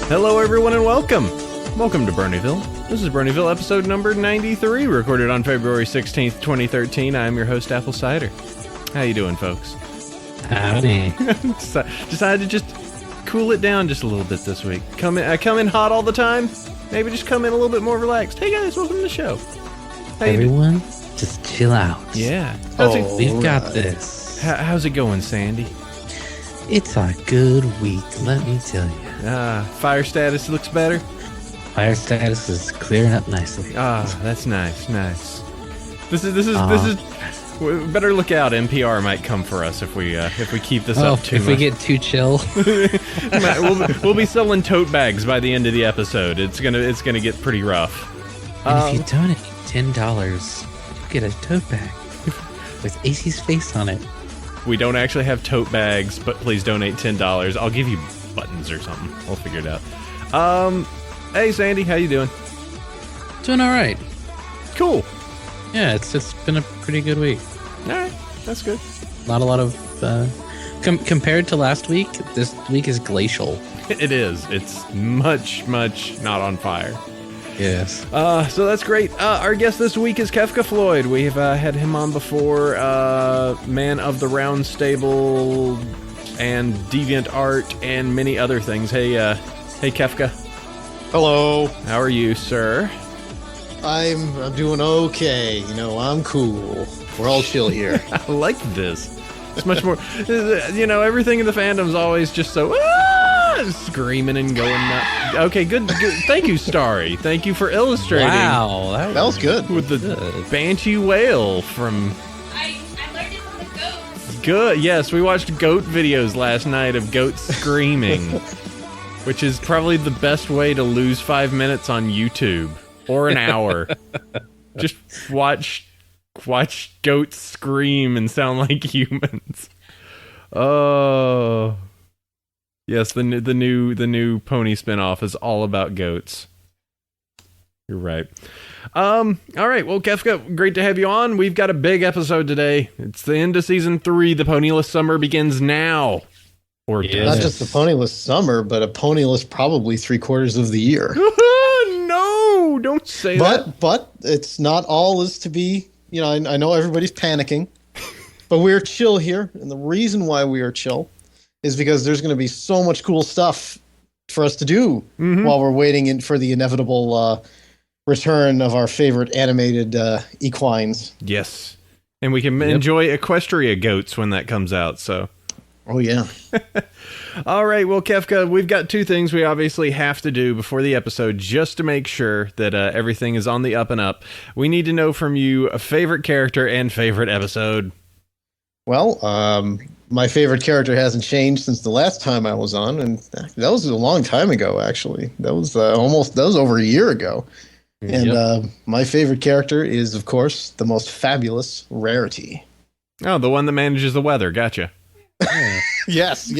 Hello, everyone, and welcome. Welcome to Bronyville. This is Bronyville, episode number 93, recorded on February 16th, 2013. I'm your host, Apple Cider. How you doing, folks? Howdy. Decided to just cool it down just a little bit this week. I come in hot all the time. Maybe just come in a little bit more relaxed. Hey, guys, welcome to the show. How Everyone, just chill out. Yeah. We've got this. How's it going, Sandy? It's a good week, let me tell you. Fire status looks better? Fire status is clearing up nicely. That's nice. This is. We better look out. NPR might come for us if we keep this up too much. If we get too chill. we'll be selling tote bags by the end of the episode. It's gonna get pretty rough. And if you donate $10, you get a tote bag with AC's face on it. We don't actually have tote bags, but please donate $10. I'll give you buttons or something. We'll figure it out. Hey Sandy, how you doing? Doing all right. Cool. Yeah, it's been a pretty good week. All right, that's good. Not a lot of compared to last week. This week is glacial. It is. It's much not on fire. Yes. So that's great. Our guest this week is Kefka Floyd. We've had him on before. Man of the Round Stable and Deviant Art and many other things. Hey Kefka. Hello. How are you, sir? I'm doing okay. I'm cool. We're all chill here. I like this. It's much more. Everything in the fandom's always just so screaming and going nuts. Okay, good. Thank you, Starry. Thank you for illustrating. Wow, that was good. With the Banshee whale from. I learned it from the goats. Good. Yes, we watched goat videos last night of goats screaming, which is probably the best way to lose 5 minutes on YouTube or an hour. Just watch goats scream and sound like humans. Oh. Yes, the new pony spinoff is all about goats. You're right. All right. Well, Kefka, great to have you on. We've got a big episode today. It's the end of season 3. The ponyless summer begins now. Or Not just the ponyless summer, but a ponyless probably 3/4 of the year. No, don't say that. But it's not all is to be. I know everybody's panicking, but we're chill here, and the reason why we are chill is because there's going to be so much cool stuff for us to do while we're waiting for the inevitable return of our favorite animated equines. Yes. And we can enjoy Equestria goats when that comes out, so. Oh, yeah. All right, well, Kefka, we've got 2 things we obviously have to do before the episode just to make sure that everything is on the up and up. We need to know from you a favorite character and favorite episode. Well, my favorite character hasn't changed since the last time I was on, and that was a long time ago, actually. That was over a year ago. And my favorite character is, of course, the most fabulous Rarity. Oh, the one that manages the weather. Gotcha. Yes.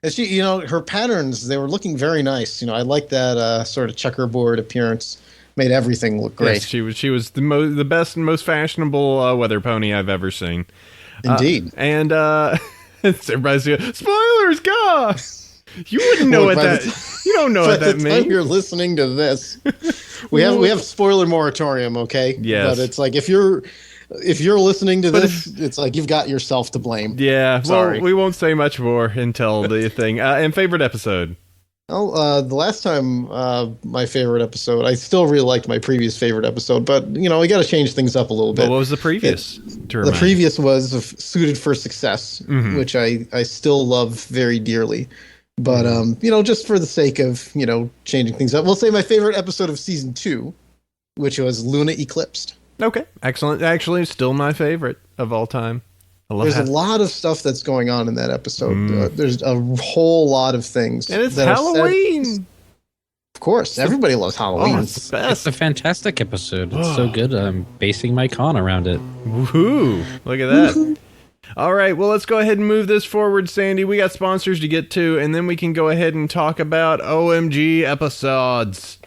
And she, her patterns, they were looking very nice. I like that sort of checkerboard appearance. Made everything look great. Yes, she was the best and most fashionable weather pony I've ever seen. Indeed. And everybody's going, spoilers, God! You wouldn't know what that. You don't know what that means. By the time you're listening to this, we have spoiler moratorium, okay? Yes. But it's like if you're listening to this, it's like you've got yourself to blame. Yeah. Sorry. Well, we won't say much more until the thing. And favorite episode. Oh, the last time my favorite episode, I still really liked my previous favorite episode, but we got to change things up a little bit. Well, what was the previous? The previous was Suited for Success, which I still love very dearly. But just for the sake of changing things up, we'll say my favorite episode of season 2, which was Luna Eclipsed. Okay, excellent. Actually, still my favorite of all time. There's a lot of stuff that's going on in that episode. There's a whole lot of things. And it's Halloween. Of course, everybody loves Halloween. Oh, it's the best. It's a fantastic episode. It's so good. I'm basing my con around it. Woohoo! Look at that. All right, well, let's go ahead and move this forward, Sandy. We got sponsors to get to, and then we can go ahead and talk about OMG episodes.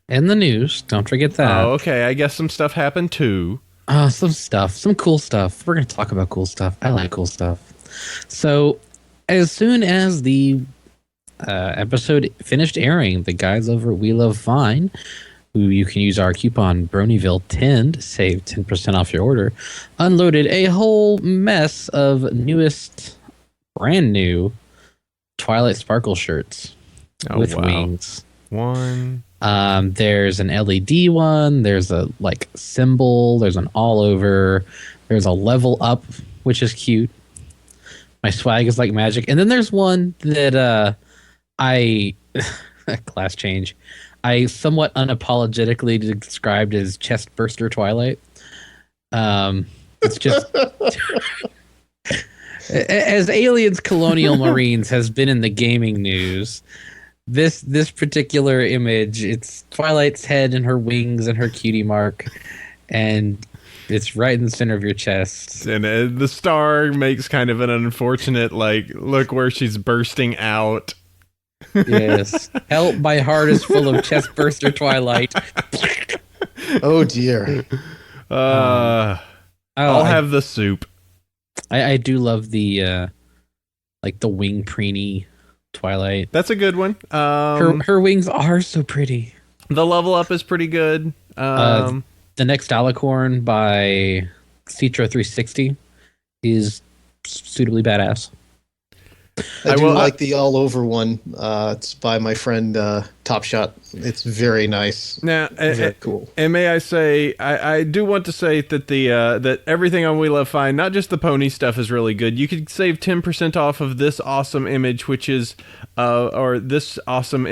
And the news. Don't forget that. Oh, okay. I guess some stuff happened, too. Some cool stuff. We're going to talk about cool stuff. I like cool stuff. So, as soon as the episode finished airing. The guys over at We Love Vine, who you can use our coupon Bronyville10 to save 10% off your order, unloaded a whole mess of brand new Twilight Sparkle shirts with wings. There's an LED one. There's a like symbol. There's an all over. There's a level up, which is cute. My swag is like magic. And then there's one that I class change. I somewhat unapologetically described as chest burster Twilight. It's just as Aliens Colonial Marines has been in the gaming news. This particular image, it's Twilight's head and her wings and her cutie mark, and it's right in the center of your chest. And the star makes kind of an unfortunate, like, look where she's bursting out. Yes. Help, my heart is full of chest burster Twilight. Oh, dear. I'll have the soup. I do love the, like, the wing preenie Twilight. That's a good one. Her wings are so pretty. The level up is pretty good. The next Alicorn by Citra 360 is suitably badass. I do like the all over one. It's by my friend Top Shot. It's very nice. Now, very cool. And may I say, I do want to say that that everything on We Love Fine, not just the pony stuff, is really good. You could save 10% off of this awesome image, which is, or this awesome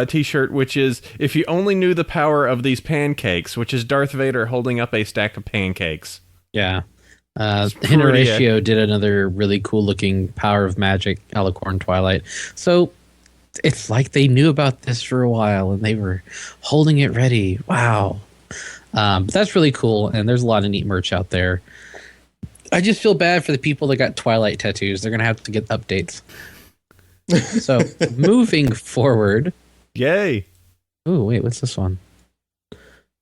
T-shirt, which is, if you only knew the power of these pancakes, which is Darth Vader holding up a stack of pancakes. Yeah. Horatio did another really cool looking Power of Magic Alicorn Twilight. So it's like they knew about this for a while and they were holding it ready. Wow. But that's really cool. And there's a lot of neat merch out there. I just feel bad for the people that got Twilight tattoos. They're going to have to get updates. So moving forward. Yay. Oh, wait, what's this one?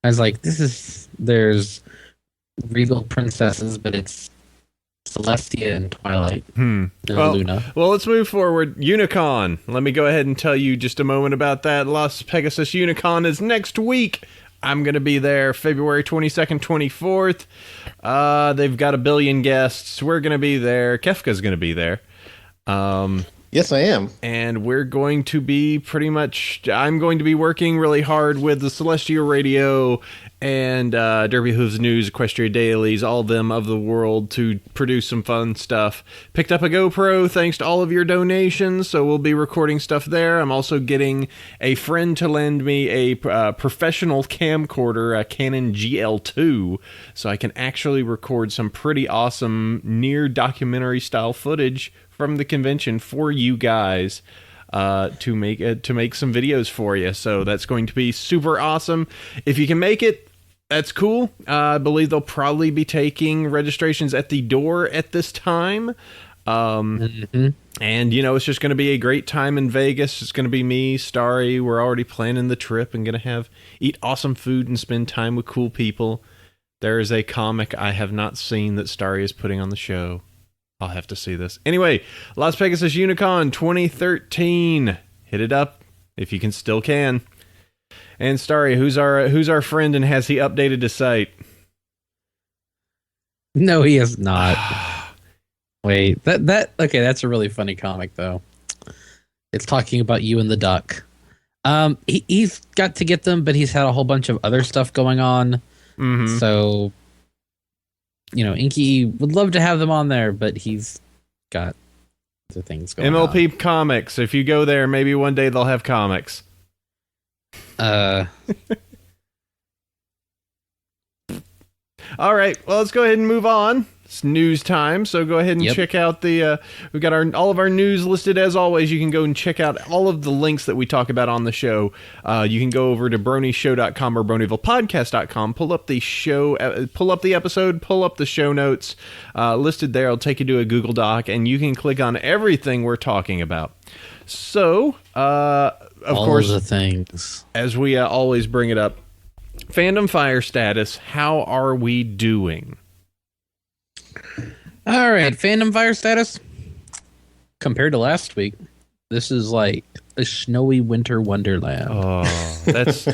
I was like, there's Regal Princesses, but it's Celestia and Twilight. Luna. Well, let's move forward. Unicon. Let me go ahead and tell you just a moment about that. Las Pegasus Unicon is next week. I'm going to be there February 22nd, 24th. They've got a billion guests. We're going to be there. Kefka's going to be there. Yes, I am. And we're going to be I'm going to be working really hard with the Celestia Radio and Derby Hooves News, Equestria Dailies, all of them of the world to produce some fun stuff. Picked up a GoPro thanks to all of your donations, so we'll be recording stuff there. I'm also getting a friend to lend me a professional camcorder, a Canon GL2, so I can actually record some pretty awesome near documentary style footage from the convention for you guys to make some videos for you. So that's going to be super awesome. If you can make it, that's cool. I believe they'll probably be taking registrations at the door at this time. And, it's just going to be a great time in Vegas. It's going to be me, Starry. We're already planning the trip and going to eat awesome food and spend time with cool people. There is a comic I have not seen that Starry is putting on the show. I'll have to see this. Anyway, Las Pegasus Unicon 2013. Hit it up if you still can. And Starry, who's our friend, and has he updated his site? No, he has not. Wait, okay, that's a really funny comic though. It's talking about you and the duck. He's got to get them, but he's had a whole bunch of other stuff going on. Mm-hmm. So, Inky would love to have them on there, but he's got other things going on. MLP Comics. If you go there, maybe one day they'll have comics. All right. Well, let's go ahead and move on. It's news time, so go ahead and check out we've got all of our news listed as always. You can go and check out all of the links that we talk about on the show. You can go over to BronyShow.com or BronyvillePodcast.com, pull up the show, pull up the episode, pull up the show notes listed there. It'll take you to a Google Doc, and you can click on everything we're talking about. So, of course, the things, as we always bring it up, Fandom Fire status. How are we doing? All right, Fandom Fire status. Compared to last week, this is like a snowy winter wonderland. Oh, that's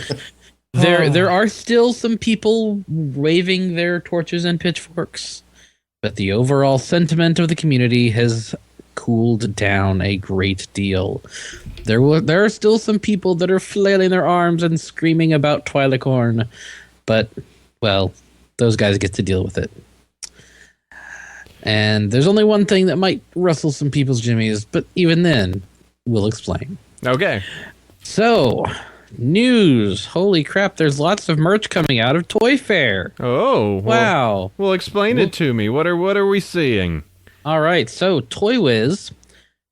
There are still some people waving their torches and pitchforks, but the overall sentiment of the community has cooled down a great deal. There are still some people that are flailing their arms and screaming about Twi'lek, but well, those guys get to deal with it. And there's only one thing that might rustle some people's jimmies, but even then, we'll explain. okay. So, news. Holy crap, there's lots of merch coming out of Toy Fair. Oh, Wow. Well, explain it to me. What are we seeing? All right, so Toy Wiz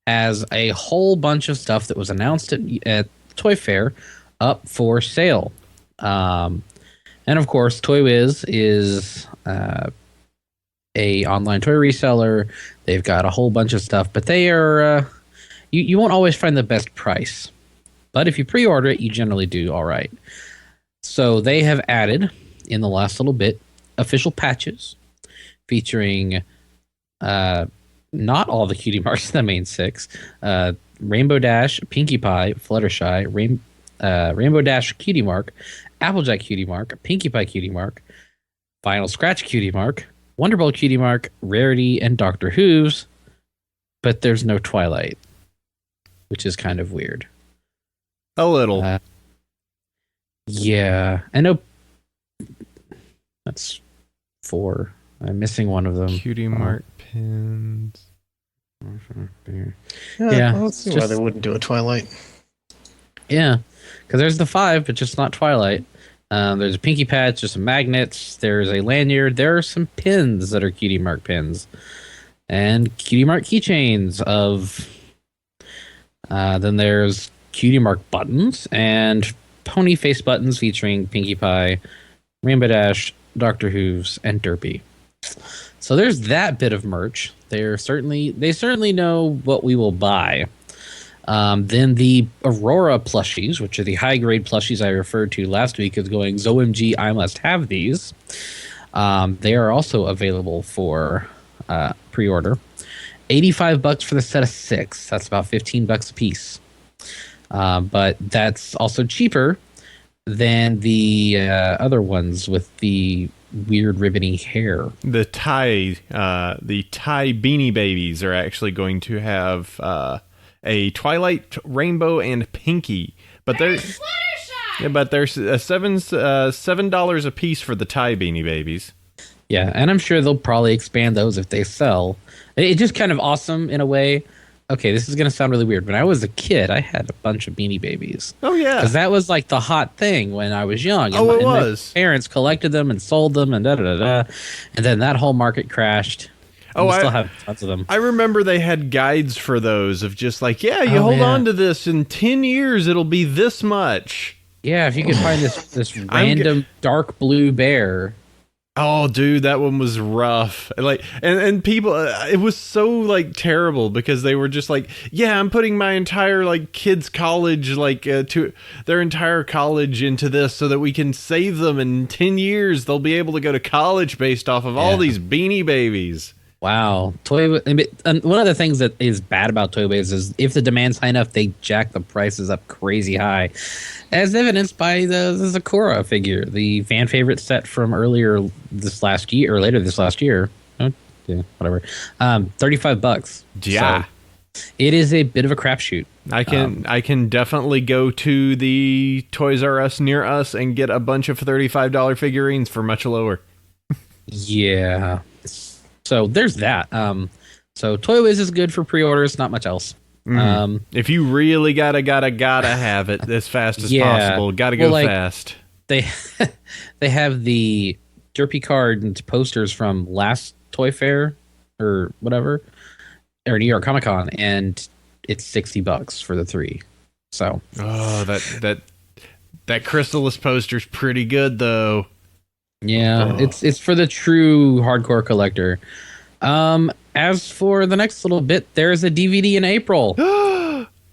has a whole bunch of stuff that was announced at Toy Fair up for sale. And of course, Toy Wiz is a online toy reseller. They've got a whole bunch of stuff, but they are you won't always find the best price. But if you pre-order it, you generally do all right. So they have added, in the last little bit, official patches featuring not all the cutie marks in the main 6. Rainbow Dash, Pinkie Pie, Fluttershy, Rainbow Dash Cutie Mark, Applejack Cutie Mark, Pinkie Pie Cutie Mark, Final Scratch Cutie Mark, Wonderball Cutie Mark, Rarity, and Dr. Who's, but there's no Twilight, which is kind of weird. A little. Yeah, I know. That's 4. I'm missing one of them. Cutie mark pins. Yeah, I don't see why they wouldn't do a Twilight. Yeah, because there's the 5, but just not Twilight. There's a Pinkie Patch, there's some magnets, there's a lanyard, there are some pins that are Cutie Mark pins, and Cutie Mark keychains of. Then there's Cutie Mark buttons and pony face buttons featuring Pinkie Pie, Rainbow Dash, Doctor Who's, and Derpy. So there's that bit of merch. They certainly know what we will buy. Then the Aurora plushies, which are the high grade plushies I referred to last week as going, OMG, I must have these. They are also available for pre-order. $85 for the set of 6. That's about $15 a piece. But that's also cheaper than the other ones with the weird ribbony hair. The tie Beanie Babies are actually going to have a Twilight, Rainbow, and Pinkie, but they're $7 a piece for the tie Beanie Babies. Yeah, and I'm sure they'll probably expand those if they sell. It's just kind of awesome in a way. Okay, this is going to sound really weird. When I was a kid, I had a bunch of Beanie Babies. Oh, yeah. Because that was like the hot thing when I was young. And it was. My parents collected them and sold them and da-da-da-da. And then that whole market crashed. Oh, I still have tons of them. I remember they had guides for those of just like, hold on to this. In 10 years, it'll be this much. Yeah, if you could find this random dark blue bear. Oh, dude, that one was rough. Like, and people, it was so like terrible because they were just like, yeah, I'm putting my entire like kids' college, like to their entire college into this so that we can save them in 10 years. They'll be able to go to college based off of all these Beanie Babies. Wow. And one of the things that is bad about Toy Biz is if the demand's high enough, they jack the prices up crazy high, as evidenced by the Zakora figure, the fan favorite set from later this last year. Oh, yeah, whatever. $35. Yeah. So it is a bit of a crapshoot. I can definitely go to the Toys R Us near us and get a bunch of $35 figurines for much lower. Yeah. So there's that. So Toy Wiz is good for pre-orders, not much else. If you really gotta have it as fast as possible, gotta go fast. They have the Derpy card and posters from last Toy Fair or whatever, or New York Comic Con, and it's $60 for the 3. So that Chrysalis poster's pretty good though. Yeah, it's for the true hardcore collector. As for the next little bit, there's a DVD in April.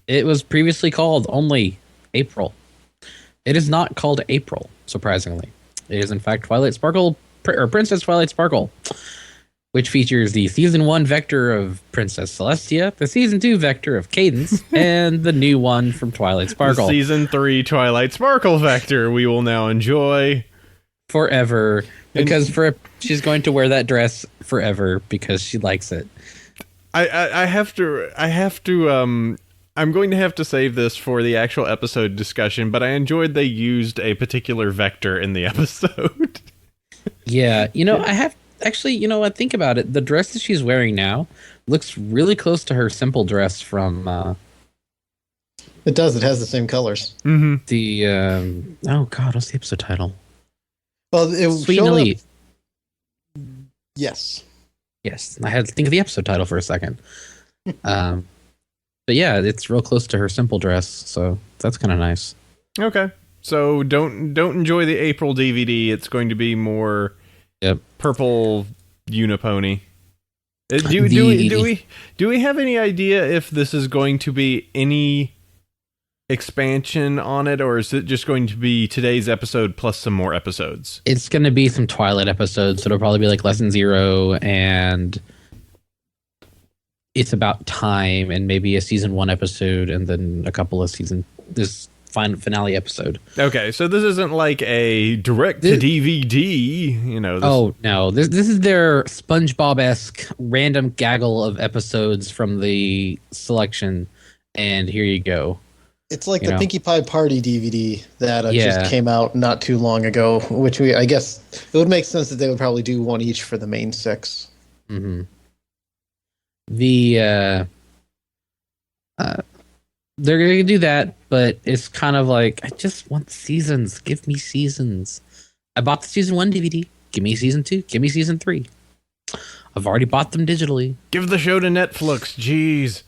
It was previously called only April. It is not called April, surprisingly. It is in fact Twilight Sparkle or Princess Twilight Sparkle. which features the season 1 vector of Princess Celestia, the season 2 vector of Cadence, and the new one from Twilight Sparkle. The season 3 Twilight Sparkle vector we will now enjoy forever, because she's going to wear that dress forever because she likes it. I have to I'm going to have to save this for the actual episode discussion, but I enjoyed they used a particular vector in the episode. Yeah, I think about it. The dress that she's wearing now looks really close to her simple dress from. It does. It has the same colors. Mm-hmm. The oh god, what's the episode title? Well, it Sweet and Elite. Yes. Yes, I had to think of the episode title for a second. But yeah, it's real close to her simple dress, so that's kind of nice. Okay, so don't enjoy the April DVD. It's going to be more purple unipony. Do we have any idea if this is going to be any expansion on it, or is it just going to be today's episode plus some more episodes? It's going to be some Twilight episodes, so it'll probably be like Lesson 0 and It's About Time and maybe a season 1 episode and then a couple of this finale episode. Okay, so this isn't like a direct to DVD, Oh no, this is their SpongeBob-esque random gaggle of episodes from the selection, and here you go. It's like the Pinkie Pie Party DVD that just came out not too long ago, which I guess it would make sense that they would probably do one each for the main 6. Mm-hmm. They're going to do that, but it's kind of like, I just want seasons. Give me seasons. I bought the season 1 DVD. Give me season 2. Give me season 3. I've already bought them digitally. Give the show to Netflix. Jeez.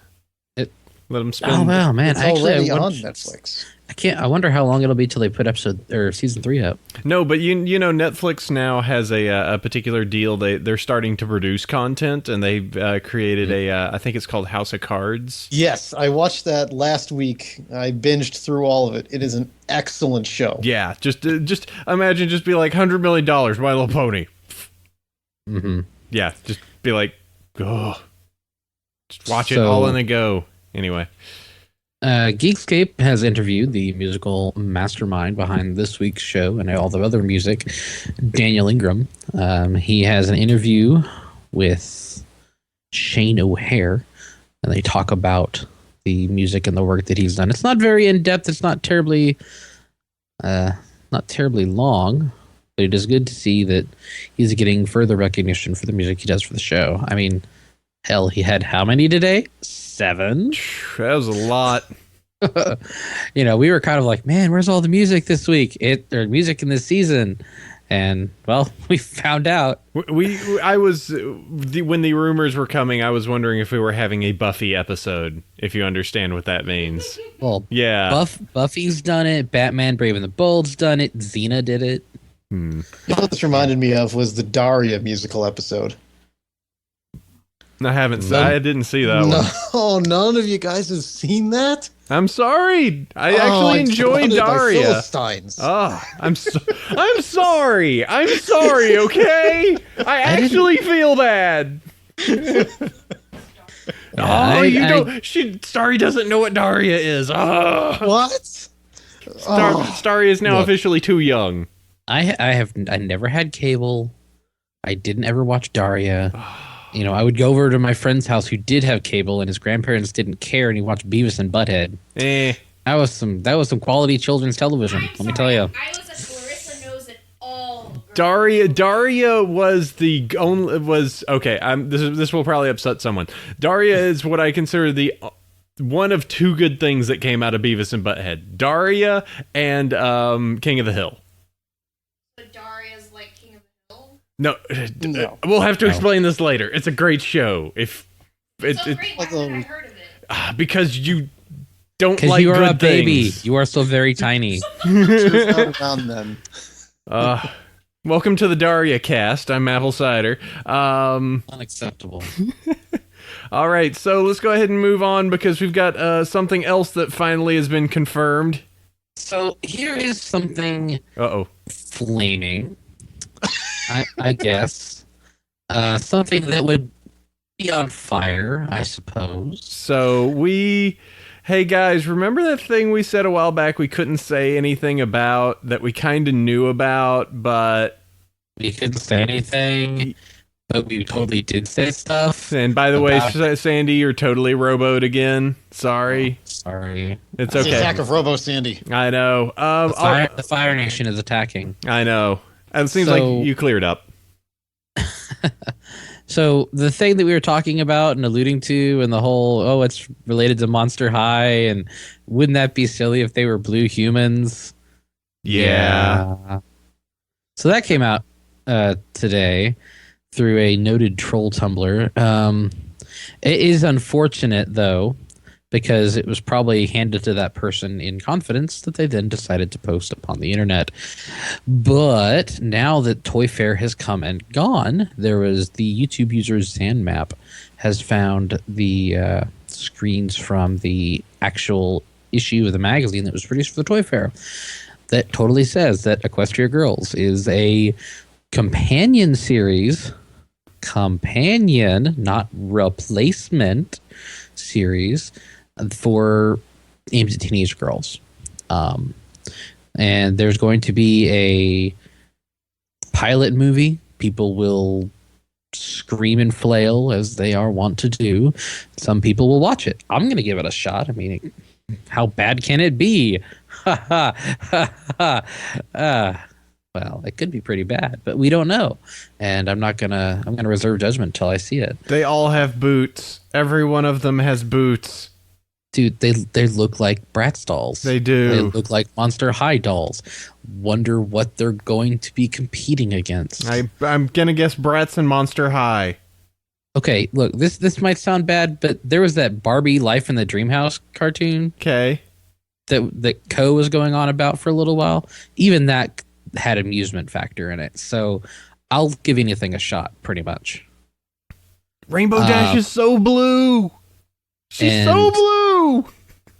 Let them spend. Oh wow, man! It's already on Netflix. I wonder how long it'll be till they put season 3 up. No, but you know, Netflix now has a particular deal. They're starting to produce content, and they've created I think it's called House of Cards. Yes, I watched that last week. I binged through all of it. It is an excellent show. Yeah, just imagine, just be like $100 million, My Little Pony. Mm-hmm. Yeah, just be like, oh, just watch it all in a go. Anyway. Geekscape has interviewed the musical mastermind behind this week's show and all the other music, Daniel Ingram. He has an interview with Shane O'Hare, and they talk about the music and the work that he's done. It's not very in-depth. It's not terribly long, but it is good to see that he's getting further recognition for the music he does for the show. I mean, hell, he had how many today? 7? That was a lot. We were kind of like, man, where's all the music this week? Or music in this season? And well, we found out. When the rumors were coming, I was wondering if we were having a Buffy episode, if you understand what that means. Well, yeah. Buffy's done it. Batman Brave and the Bold's done it. Xena did it. What this reminded me of was the Daria musical episode. I didn't see that one. Oh, none of you guys have seen that? I'm sorry. I actually enjoy Daria. Philistines. Oh, I'm sorry. I'm sorry, okay? I actually feel bad. Starry doesn't know what Daria is. Oh. What? Starry is now officially too young. I never had cable. I didn't ever watch Daria. I would go over to my friend's house who did have cable, and his grandparents didn't care, and he watched Beavis and Butthead. That was some quality children's television. Let me tell you. I was a Clarissa knows it all. Daria was okay. This will probably upset someone. Daria is what I consider the one of 2 good things that came out of Beavis and Butthead. Daria and King of the Hill. But Daria's like King of the Hill? No. We'll have to explain this later. It's a great show. It's great. Why haven't I heard of it? Because you don't like you are good a baby. things. You are so very tiny. Not around then. Welcome to the Daria cast. I'm Apple Cider. Unacceptable. All right, so let's go ahead and move on because we've got something else that finally has been confirmed. So here is something Uh-oh. flaming, I guess. Something that would be on fire, I suppose. So hey guys, remember that thing we said a while back we couldn't say anything about, that we kind of knew about, but we couldn't say anything, but we totally did say stuff. And by the way, Sandy, you're totally roboed again. Sorry. Oh, sorry. It's okay. The attack of Robo Sandy. I know. The Fire Nation is attacking. I know. It seems like you cleared up. So the thing that we were talking about and alluding to, and the whole, it's related to Monster High, and wouldn't that be silly if they were blue humans? Yeah. So that came out today through a noted troll Tumblr. It is unfortunate, though, because it was probably handed to that person in confidence that they then decided to post upon the internet. But now that Toy Fair has come and gone, there was the YouTube user Zanmap has found the screens from the actual issue of the magazine that was produced for the Toy Fair that totally says that Equestria Girls is a companion series, not replacement series, for aimed at teenage girls. And there's going to be a pilot movie. People will scream and flail as they are wont to do. Some people will watch it. I'm going to give it a shot. I mean, how bad can it be? Well, it could be pretty bad, but we don't know. And I'm going to reserve judgment until I see it. They all have boots. Every one of them has boots. Dude, they look like Bratz dolls. They do. They look like Monster High dolls. Wonder what they're going to be competing against. I'm gonna guess Bratz and Monster High. Okay, look, this might sound bad, but there was that Barbie Life in the Dreamhouse cartoon. Okay. That Co was going on about for a little while. Even that had amusement factor in it. So I'll give anything a shot, pretty much. Rainbow Dash is so blue. She's so blue.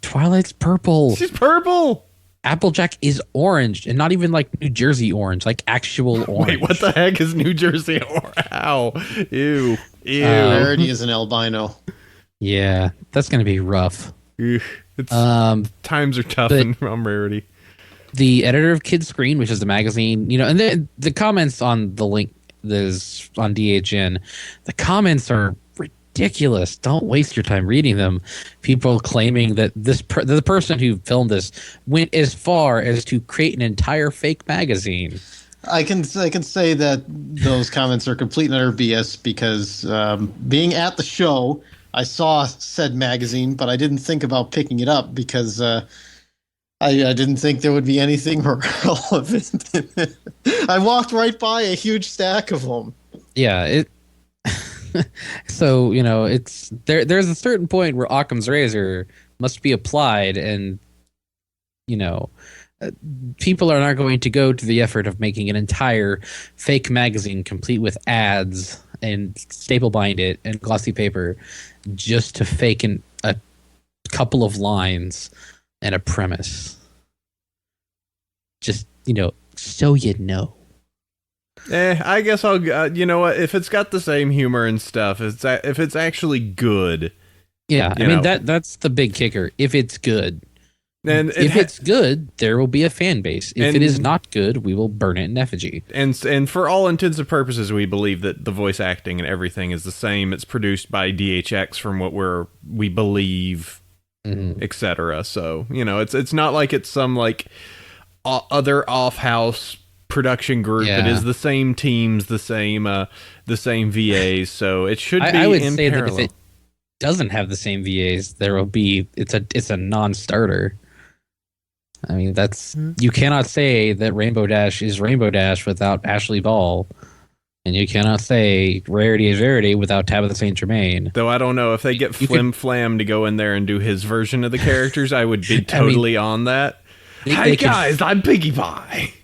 Twilight's purple. She's purple. Applejack is orange, and not even like New Jersey orange, like actual orange. Wait, what the heck is New Jersey orange? Ow. Ew. Rarity is an albino. Yeah, that's going to be rough. Times are tough on Rarity. The editor of Kid Screen, which is the magazine, and the comments on the link is on DHN, the comments are ridiculous. Don't waste your time reading them. People claiming that the person who filmed this went as far as to create an entire fake magazine. I can say that those comments are complete and utter BS because being at the show, I saw said magazine, but I didn't think about picking it up because I didn't think there would be anything relevant. I walked right by a huge stack of them. Yeah, so it's there's a certain point where Occam's razor must be applied, and people are not going to go to the effort of making an entire fake magazine complete with ads and staple bind it and glossy paper just to fake a couple of lines and a premise. Just so I guess I'll. You know what? If it's got the same humor and stuff, if it's actually good. Yeah, I mean that's the big kicker. If it's good, and if it's good, there will be a fan base. If it is not good, we will burn it in effigy. And for all intents and purposes, we believe that the voice acting and everything is the same. It's produced by DHX from what we believe, etc. So it's not like it's some like other off-house production group. It is the same teams, the same VAs, so it should be I would in say parallel. that if it doesn't have the same VAs, there will be it's a non-starter. I mean, you cannot say that Rainbow Dash is Rainbow Dash without Ashley Ball, and you cannot say Rarity is Rarity without Tabitha St. Germain. Though I don't know if they get Flim Flam to go in there and do his version of the characters, I would be totally on that. Hey guys, I'm Piggy Pie.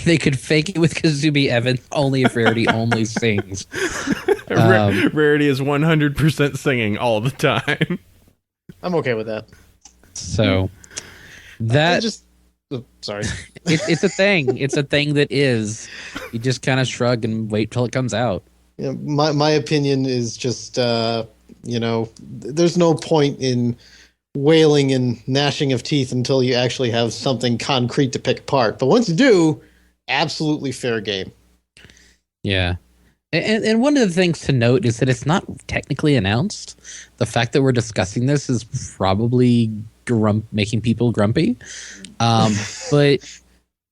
They could fake it with Kazumi Evans only if Rarity only sings. Rarity is 100% singing all the time. I'm okay with that. So sorry. It's a thing. It's a thing that is. You just kind of shrug and wait till it comes out. my opinion is just, there's no point in wailing and gnashing of teeth until you actually have something concrete to pick apart. But once you do, absolutely fair game. Yeah. And one of the things to note is that it's not technically announced. The fact that we're discussing this is probably making people grumpy. But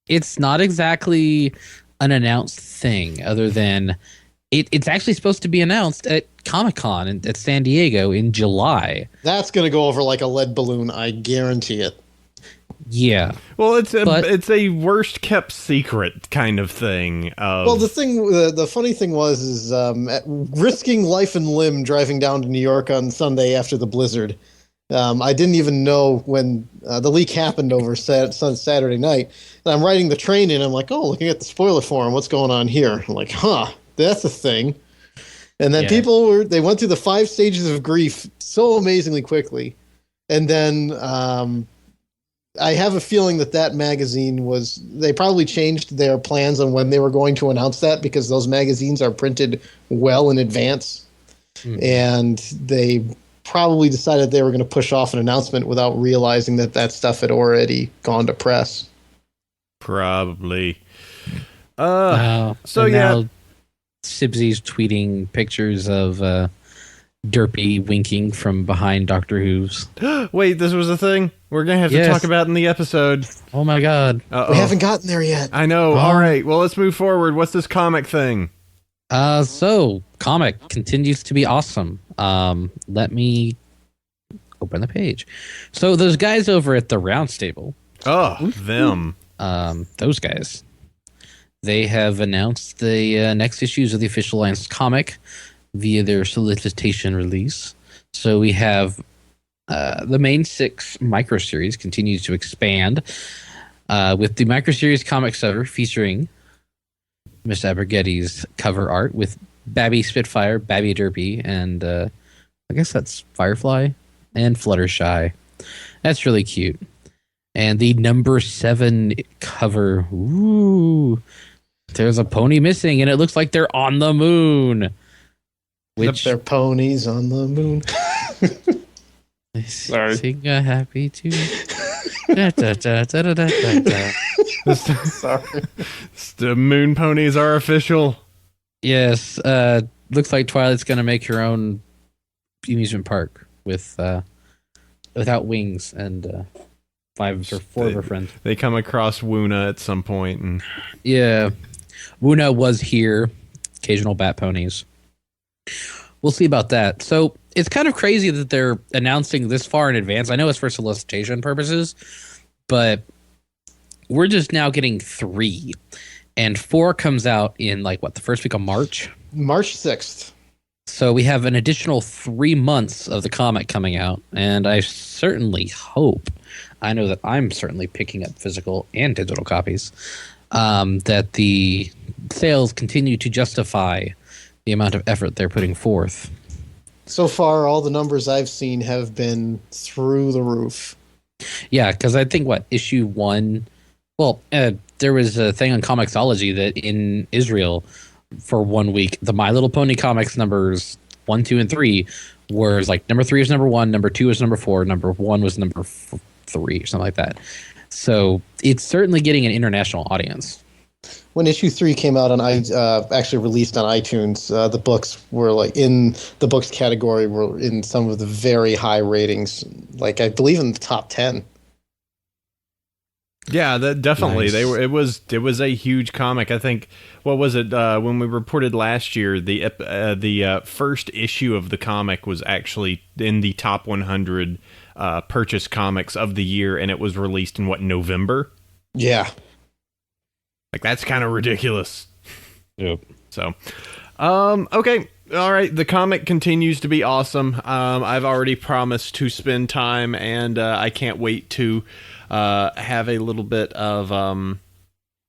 it's not exactly an announced thing other than it's actually supposed to be announced at Comic-Con at San Diego in July. That's going to go over like a lead balloon. I guarantee it. Yeah. Well, it's a worst kept secret kind of thing. Well, the funny thing was risking life and limb driving down to New York on Sunday after the blizzard. I didn't even know when the leak happened over Saturday night. And I'm riding the train and I'm like, oh, looking at the spoiler forum, what's going on here? I'm like, that's a thing. And then they went through the 5 stages of grief so amazingly quickly. And then I have a feeling that magazine they probably changed their plans on when they were going to announce that, because those magazines are printed well in advance. Mm-hmm. And they probably decided they were going to push off an announcement without realizing that stuff had already gone to press. Probably. Now Sibsy's tweeting pictures of Derpy winking from behind Doctor Who's. Wait, this was a thing we're going to have to talk about in the episode. Oh my God. Uh-oh. We haven't gotten there yet. I know. Oh. All right. Well, let's move forward. What's this comic thing? So comic continues to be awesome. Let me open the page. So those guys over at the Round Stable. Oh, them. Those guys. They have announced the next issues of the official Alliance comic via their solicitation release. So we have the main 6 micro series continues to expand with the micro series comic cover featuring Miss Abergetti's cover art with Babby Spitfire, Babby Derpy, and I guess that's Firefly and Fluttershy. That's really cute. And the number 7 cover, ooh, there's a pony missing, and it looks like they're on the moon. Which they're ponies on the moon. Sorry. Sing a happy tune. Da, da, da, da, da, da, da. Sorry. The moon ponies are official. Yes. Looks like Twilight's going to make her own amusement park with without wings and 5 or 4 of her friends. They come across Woona at some point. And yeah. Woona was here. Occasional bat ponies. We'll see about that. So it's kind of crazy that they're announcing this far in advance. I know it's for solicitation purposes, but we're just now getting 3. And 4 comes out in the first week of March? March 6th. So we have an additional 3 months of the comic coming out. And I certainly hope, I know that I'm certainly picking up physical and digital copies, that the sales continue to justify the amount of effort they're putting forth. So far, all the numbers I've seen have been through the roof. Yeah, because I think, issue 1... Well, there was a thing on Comixology that in Israel, for 1 week, the My Little Pony comics numbers 1, 2, and 3 were number 3 is number 1, number 2 is number 4, number 1 was number 3, or something like that. So it's certainly getting an international audience. When issue 3 came out actually released on iTunes, the books were in the books category were in some of the very high ratings, I believe in the top 10. Yeah, that definitely. Nice. It was a huge comic. I think, what was it when we reported last year, the first issue of the comic was actually in the top 100 purchased comics of the year, and it was released in November? Yeah. That's kind of ridiculous. Yep. So, okay. All right. The comic continues to be awesome. I've already promised to spend time, and I can't wait to have a little bit of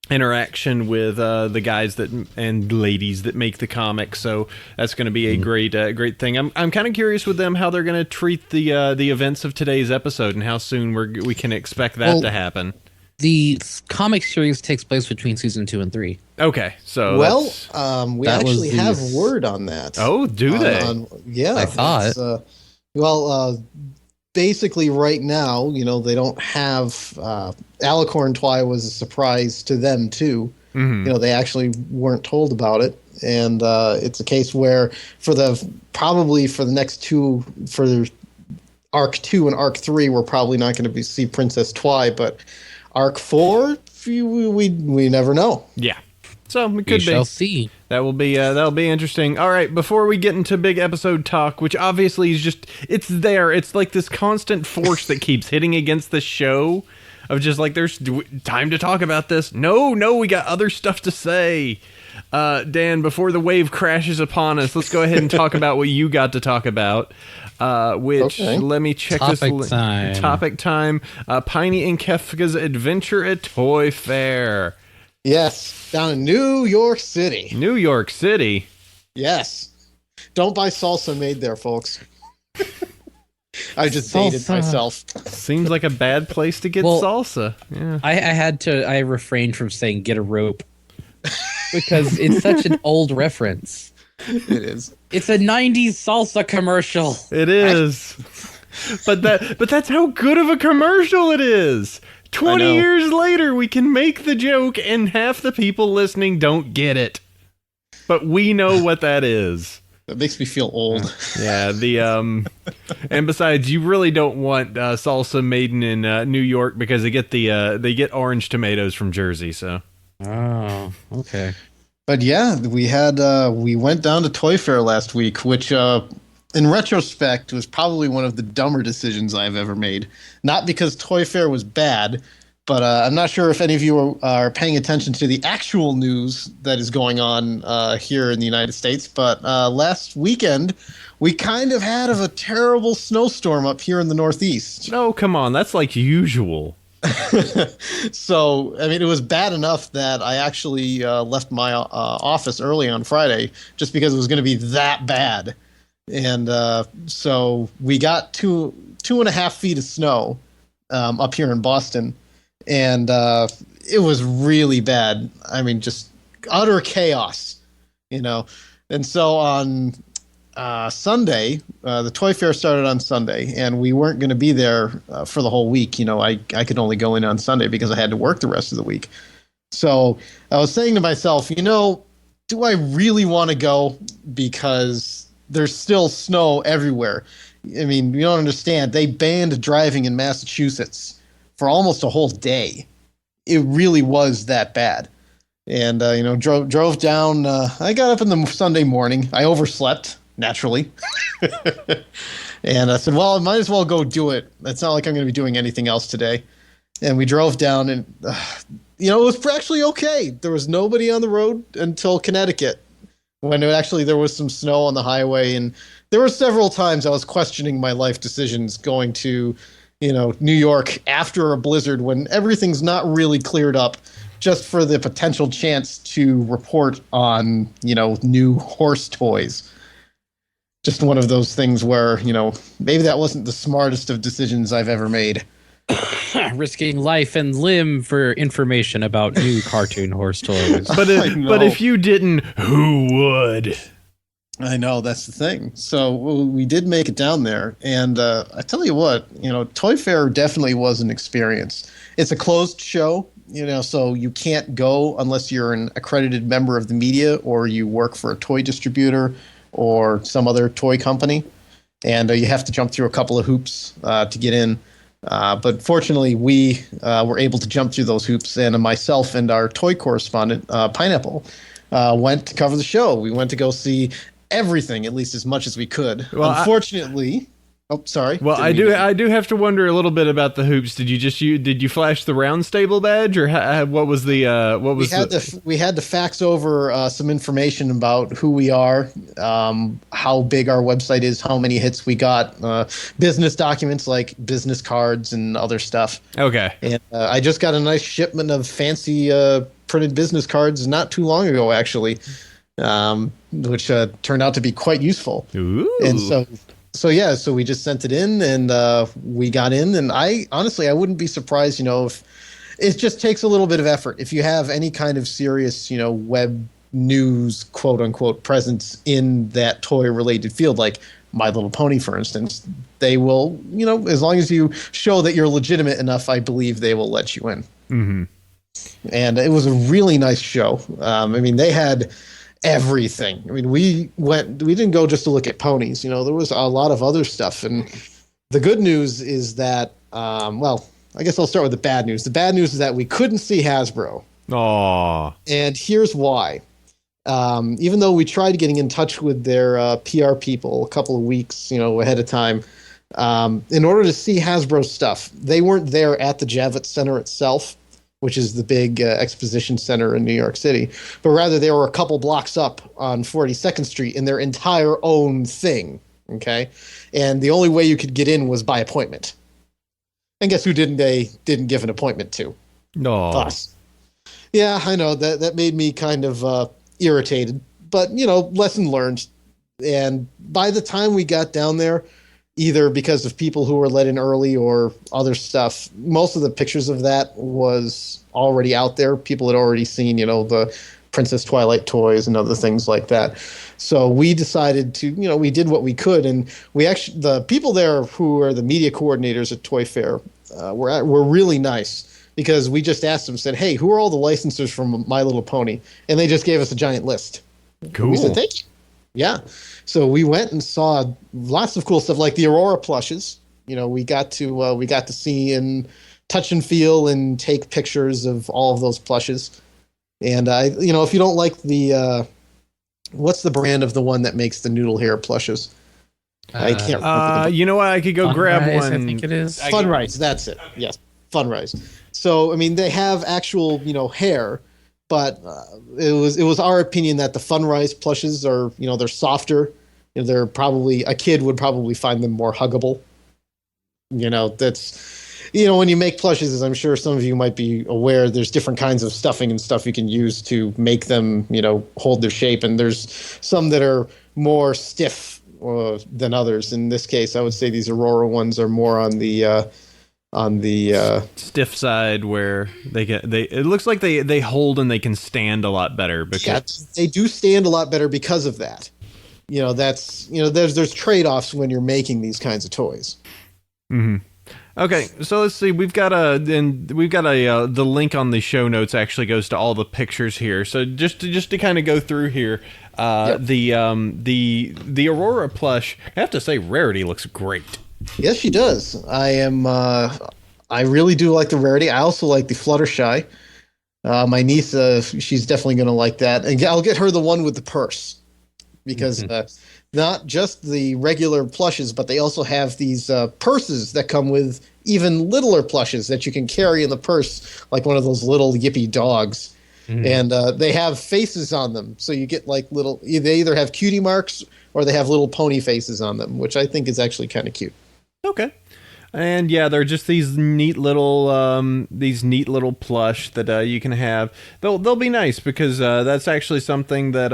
interaction with the guys and ladies that make the comic. So that's going to be a great thing. I'm kind of curious with them how they're going to treat the events of today's episode and how soon we can expect that to happen. The comic series takes place between season 2 and 3. Okay, so we actually have word on that. Oh, do they? Yeah, I thought. Basically, right now, they don't have Alicorn Twi was a surprise to them too. Mm-hmm. They actually weren't told about it, and it's a case where for the next two, for Arc 2 and Arc 3, we're probably not going to see Princess Twi, but Arc 4, we never know. Yeah. So it could be. We shall see. That'll be interesting. All right, before we get into big episode talk, which obviously is it's there. It's like this constant force that keeps hitting against the show of just like, there's time to talk about this. No, we got other stuff to say. Dan, before the wave crashes upon us, let's go ahead and talk about what you got to talk about. Let me check Topic time. Piney and Kefka's adventure at Toy Fair. Yes, down in New York City. New York City? Yes. Don't buy salsa made there, folks. I just dated myself. Seems like a bad place to get salsa. Yeah. I refrained from saying get a rope because it's such an old reference. It is. It's a 90s salsa commercial. It is. But that's how good of a commercial it is. 20 years later, we can make the joke, and half the people listening don't get it. But we know what that is. That makes me feel old. Yeah, and besides, you really don't want salsa made in New York because they get orange tomatoes from Jersey. So. Oh, okay. But yeah, we went down to Toy Fair last week, which in retrospect was probably one of the dumber decisions I've ever made. Not because Toy Fair was bad, but I'm not sure if any of you are paying attention to the actual news that is going on here in the United States. But last weekend, we kind of had a terrible snowstorm up here in the Northeast. Oh, come on. That's like usual. So, I mean, it was bad enough that I actually left my office early on Friday just because it was going to be that bad. And so we got 2.5 feet of snow up here in Boston, and it was really bad. I mean, just utter chaos, And so on Sunday, the Toy Fair started on Sunday, and we weren't going to be there for the whole week. I could only go in on Sunday because I had to work the rest of the week. So I was saying to myself, do I really want to go? Because there's still snow everywhere. I mean, you don't understand. They banned driving in Massachusetts for almost a whole day. It really was that bad. And, drove down. I got up in the Sunday morning. I overslept, naturally. And I said, well, I might as well go do it. It's not like I'm going to be doing anything else today. And we drove down, and, it was actually okay. There was nobody on the road until Connecticut, when there was some snow on the highway. And there were several times I was questioning my life decisions going to, New York after a blizzard when everything's not really cleared up, just for the potential chance to report on, new horse toys. Just one of those things where, maybe that wasn't the smartest of decisions I've ever made. Risking life and limb for information about new cartoon horse toys. But if you didn't, who would? I know, that's the thing. So we did make it down there, and I tell you what, Toy Fair definitely was an experience. It's a closed show, so you can't go unless you're an accredited member of the media or you work for a toy distributor or some other toy company, and you have to jump through a couple of hoops to get in. But fortunately, we were able to jump through those hoops, and myself and our toy correspondent, Pineapple, went to cover the show. We went to go see everything, at least as much as we could. Well, unfortunately... sorry. Well, I do have to wonder a little bit about the hoops. Did you flash the round stable badge, or what was the we had to fax over some information about who we are, how big our website is, how many hits we got, business documents like business cards and other stuff. Okay. And I just got a nice shipment of fancy printed business cards not too long ago, actually, which turned out to be quite useful. Ooh. And so we just sent it in, and we got in. And I honestly wouldn't be surprised, if it just takes a little bit of effort. If you have any kind of serious, web news, quote unquote, presence in that toy related field, like My Little Pony, for instance, they will, as long as you show that you're legitimate enough, I believe they will let you in. Mm-hmm. And it was a really nice show. They had everything. We didn't go just to look at ponies. There was a lot of other stuff. And the good news is that, I guess I'll start with the bad news. The bad news is that we couldn't see Hasbro. Aww. And here's why. Even though we tried getting in touch with their PR people a couple of weeks, ahead of time, in order to see Hasbro stuff, they weren't there at the Javits Center itself, which is the big exposition center in New York City, but rather they were a couple blocks up on 42nd Street in their entire own thing. Okay, and the only way you could get in was by appointment. And guess who they didn't give an appointment to? No. Us. Yeah, I know that made me kind of irritated, but lesson learned. And by the time we got down there, either because of people who were let in early or other stuff, most of the pictures of that was already out there. People had already seen, the Princess Twilight toys and other things like that. So we decided to, we did what we could, and the people there who are the media coordinators at Toy Fair were really nice, because we just asked them, said, hey, who are all the licensors from My Little Pony? And they just gave us a giant list. Cool. And we said, thank you. Yeah. So we went and saw lots of cool stuff, like the Aurora plushes. We got to see and touch and feel and take pictures of all of those plushes. And if you don't like the what's the brand of the one that makes the noodle hair plushes? I can't remember. You know what? I could go grab one. I think it is Funrise. That's it. Yes, Funrise. So they have actual hair, but it was our opinion that the Funrise plushes are they're softer. They're probably, a kid would probably find them more huggable. That's when you make plushes, as I'm sure some of you might be aware, there's different kinds of stuffing and stuff you can use to make them, hold their shape. And there's some that are more stiff than others. In this case, I would say these Aurora ones are more on the stiff side, where it looks like they hold and they can stand a lot better. Because they do stand a lot better because of that. There's trade-offs when you're making these kinds of toys. Mm-hmm. Okay, so let's see. We've got the link on the show notes actually goes to all the pictures here. So just to kind of go through here, yep. The Aurora plush, I have to say, Rarity looks great. Yes, she does. I really do like the Rarity. I also like the Fluttershy. My niece, she's definitely going to like that. And I'll get her the one with the purse, because not just the regular plushes, but they also have these purses that come with even littler plushes that you can carry in the purse, like one of those little yippy dogs. And they have faces on them, so you get like they either have cutie marks or they have little pony faces on them, which I think is actually kind of cute. Okay. And yeah, they're just these neat little plush that you can have. They'll be nice, because that's actually something that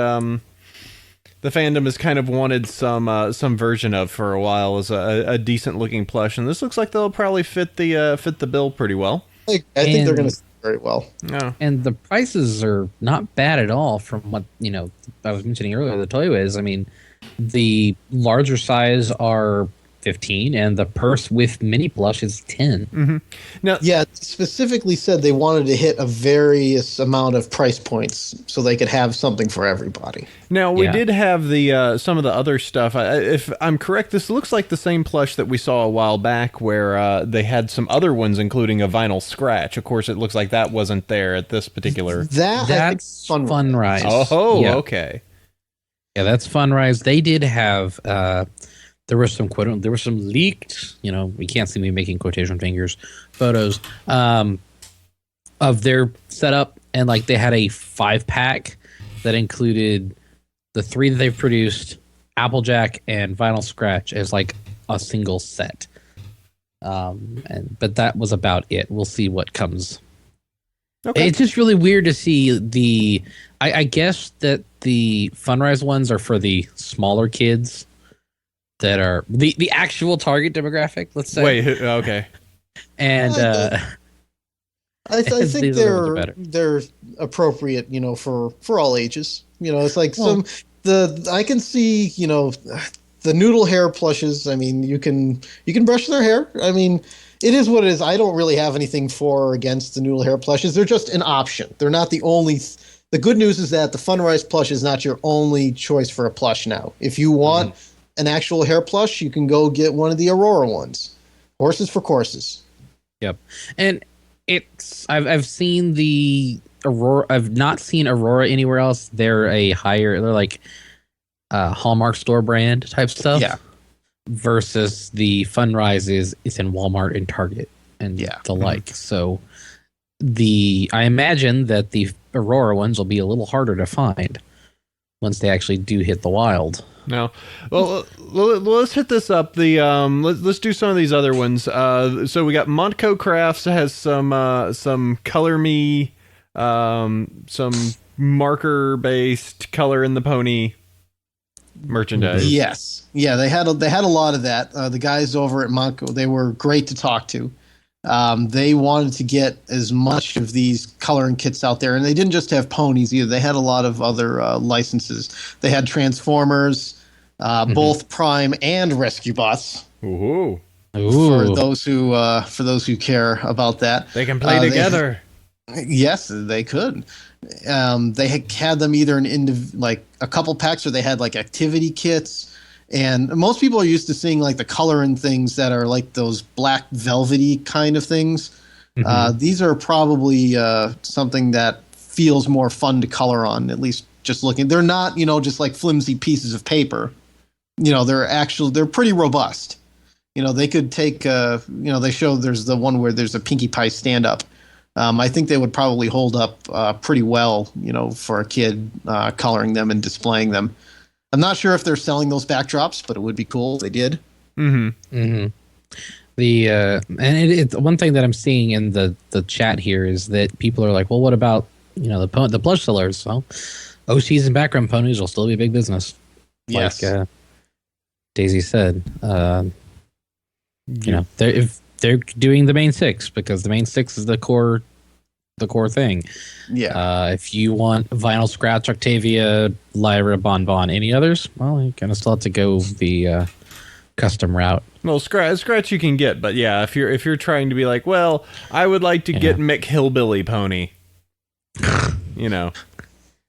the fandom has kind of wanted some version of for a while, is a decent looking plush, and this looks like they'll probably fit the bill pretty well. I think they're going to very well. Yeah. And the prices are not bad at all from what I was mentioning earlier. The Toy Wiz. The larger size are 15, and the purse with mini plush is 10. Mm-hmm. Now, yeah, specifically said they wanted to hit a various amount of price points so they could have something for everybody. Now, we did have the some of the other stuff. If I'm correct, this looks like the same plush that we saw a while back, where they had some other ones, including a vinyl scratch. Of course, it looks like that wasn't there at this particular. That's Funrise. Oh, yeah. Okay. Yeah, that's Funrise. They did have. There were some leaked, we can't see me making quotation fingers, photos of their setup, and they had a 5-pack that included the 3 that they've produced, Applejack and Vinyl Scratch, as a single set. But that was about it. We'll see what comes. Okay. It's just really weird to see I guess that the Funrise ones are for the smaller kids. That are the actual target demographic, let's say. Wait, okay. And I think These other ones are better. they're appropriate, for all ages. It's like I can see, the noodle hair plushes. I mean, you can brush their hair. I mean, it is what it is. I don't really have anything for or against the noodle hair plushes. They're just an option. They're not the only. The good news is that the Funrise plush is not your only choice for a plush now. If you want an actual hair plush, you can go get one of the Aurora ones. Horses for courses. Yep, and I've seen the Aurora. I've not seen Aurora anywhere else. They're like Hallmark store brand type stuff. Yeah. Versus the Funrise is in Walmart and Target and the like. So I imagine that the Aurora ones will be a little harder to find once they actually do hit the wild. No, well, let's hit this up. Let's do some of these other ones. So we got Montco Crafts that has some Color Me, some marker based color in the pony merchandise. Yes, yeah, they had a lot of that. The guys over at Montco, they were great to talk to. They wanted to get as much of these coloring kits out there, and they didn't just have ponies either. They had a lot of other licenses. They had Transformers, both Prime and Rescue Bots. Ooh. For those who care about that, they can play together. Yes, they could. They had them either in like a couple packs, or they had like activity kits. And most people are used to seeing like the coloring things that are like those black velvety kind of things. These are probably something that feels more fun to color on, at least just looking. They're not, just like flimsy pieces of paper. They're pretty robust. They could take, they show there's the one where there's a Pinkie Pie stand up. I think they would probably hold up pretty well, for a kid coloring them and displaying them. I'm not sure if they're selling those backdrops, but it would be cool if they did. And it's one thing that I'm seeing in the chat here is that people are like, well, what about the plush sellers? Well, OCs and background ponies will still be a big business. Yes. Like Daisy said, if they're doing the main six, because the main six is the core thing. Yeah. If you want Vinyl Scratch, Octavia, Lyra, Bon, any others, well, you kind of still have to go the custom route. Well, scratch you can get, but yeah, if you're trying to be like, well, I would like to get Mick Hillbilly Pony, they're not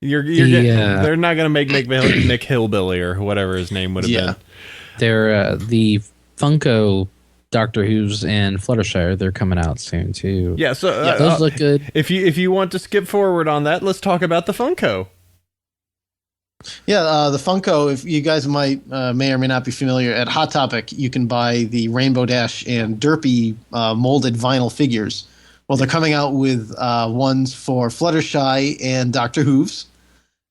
gonna make Mick Hillbilly or whatever his name would have been. They're the Funko Doctor Who's and Fluttershy, they're coming out soon too. Yeah, so those look good. If you want to skip forward on that, let's talk about the Funko. Yeah, the Funko. If you guys may or may not be familiar, at Hot Topic you can buy the Rainbow Dash and Derpy molded vinyl figures. Well, they're coming out with ones for Fluttershy and Doctor Who's.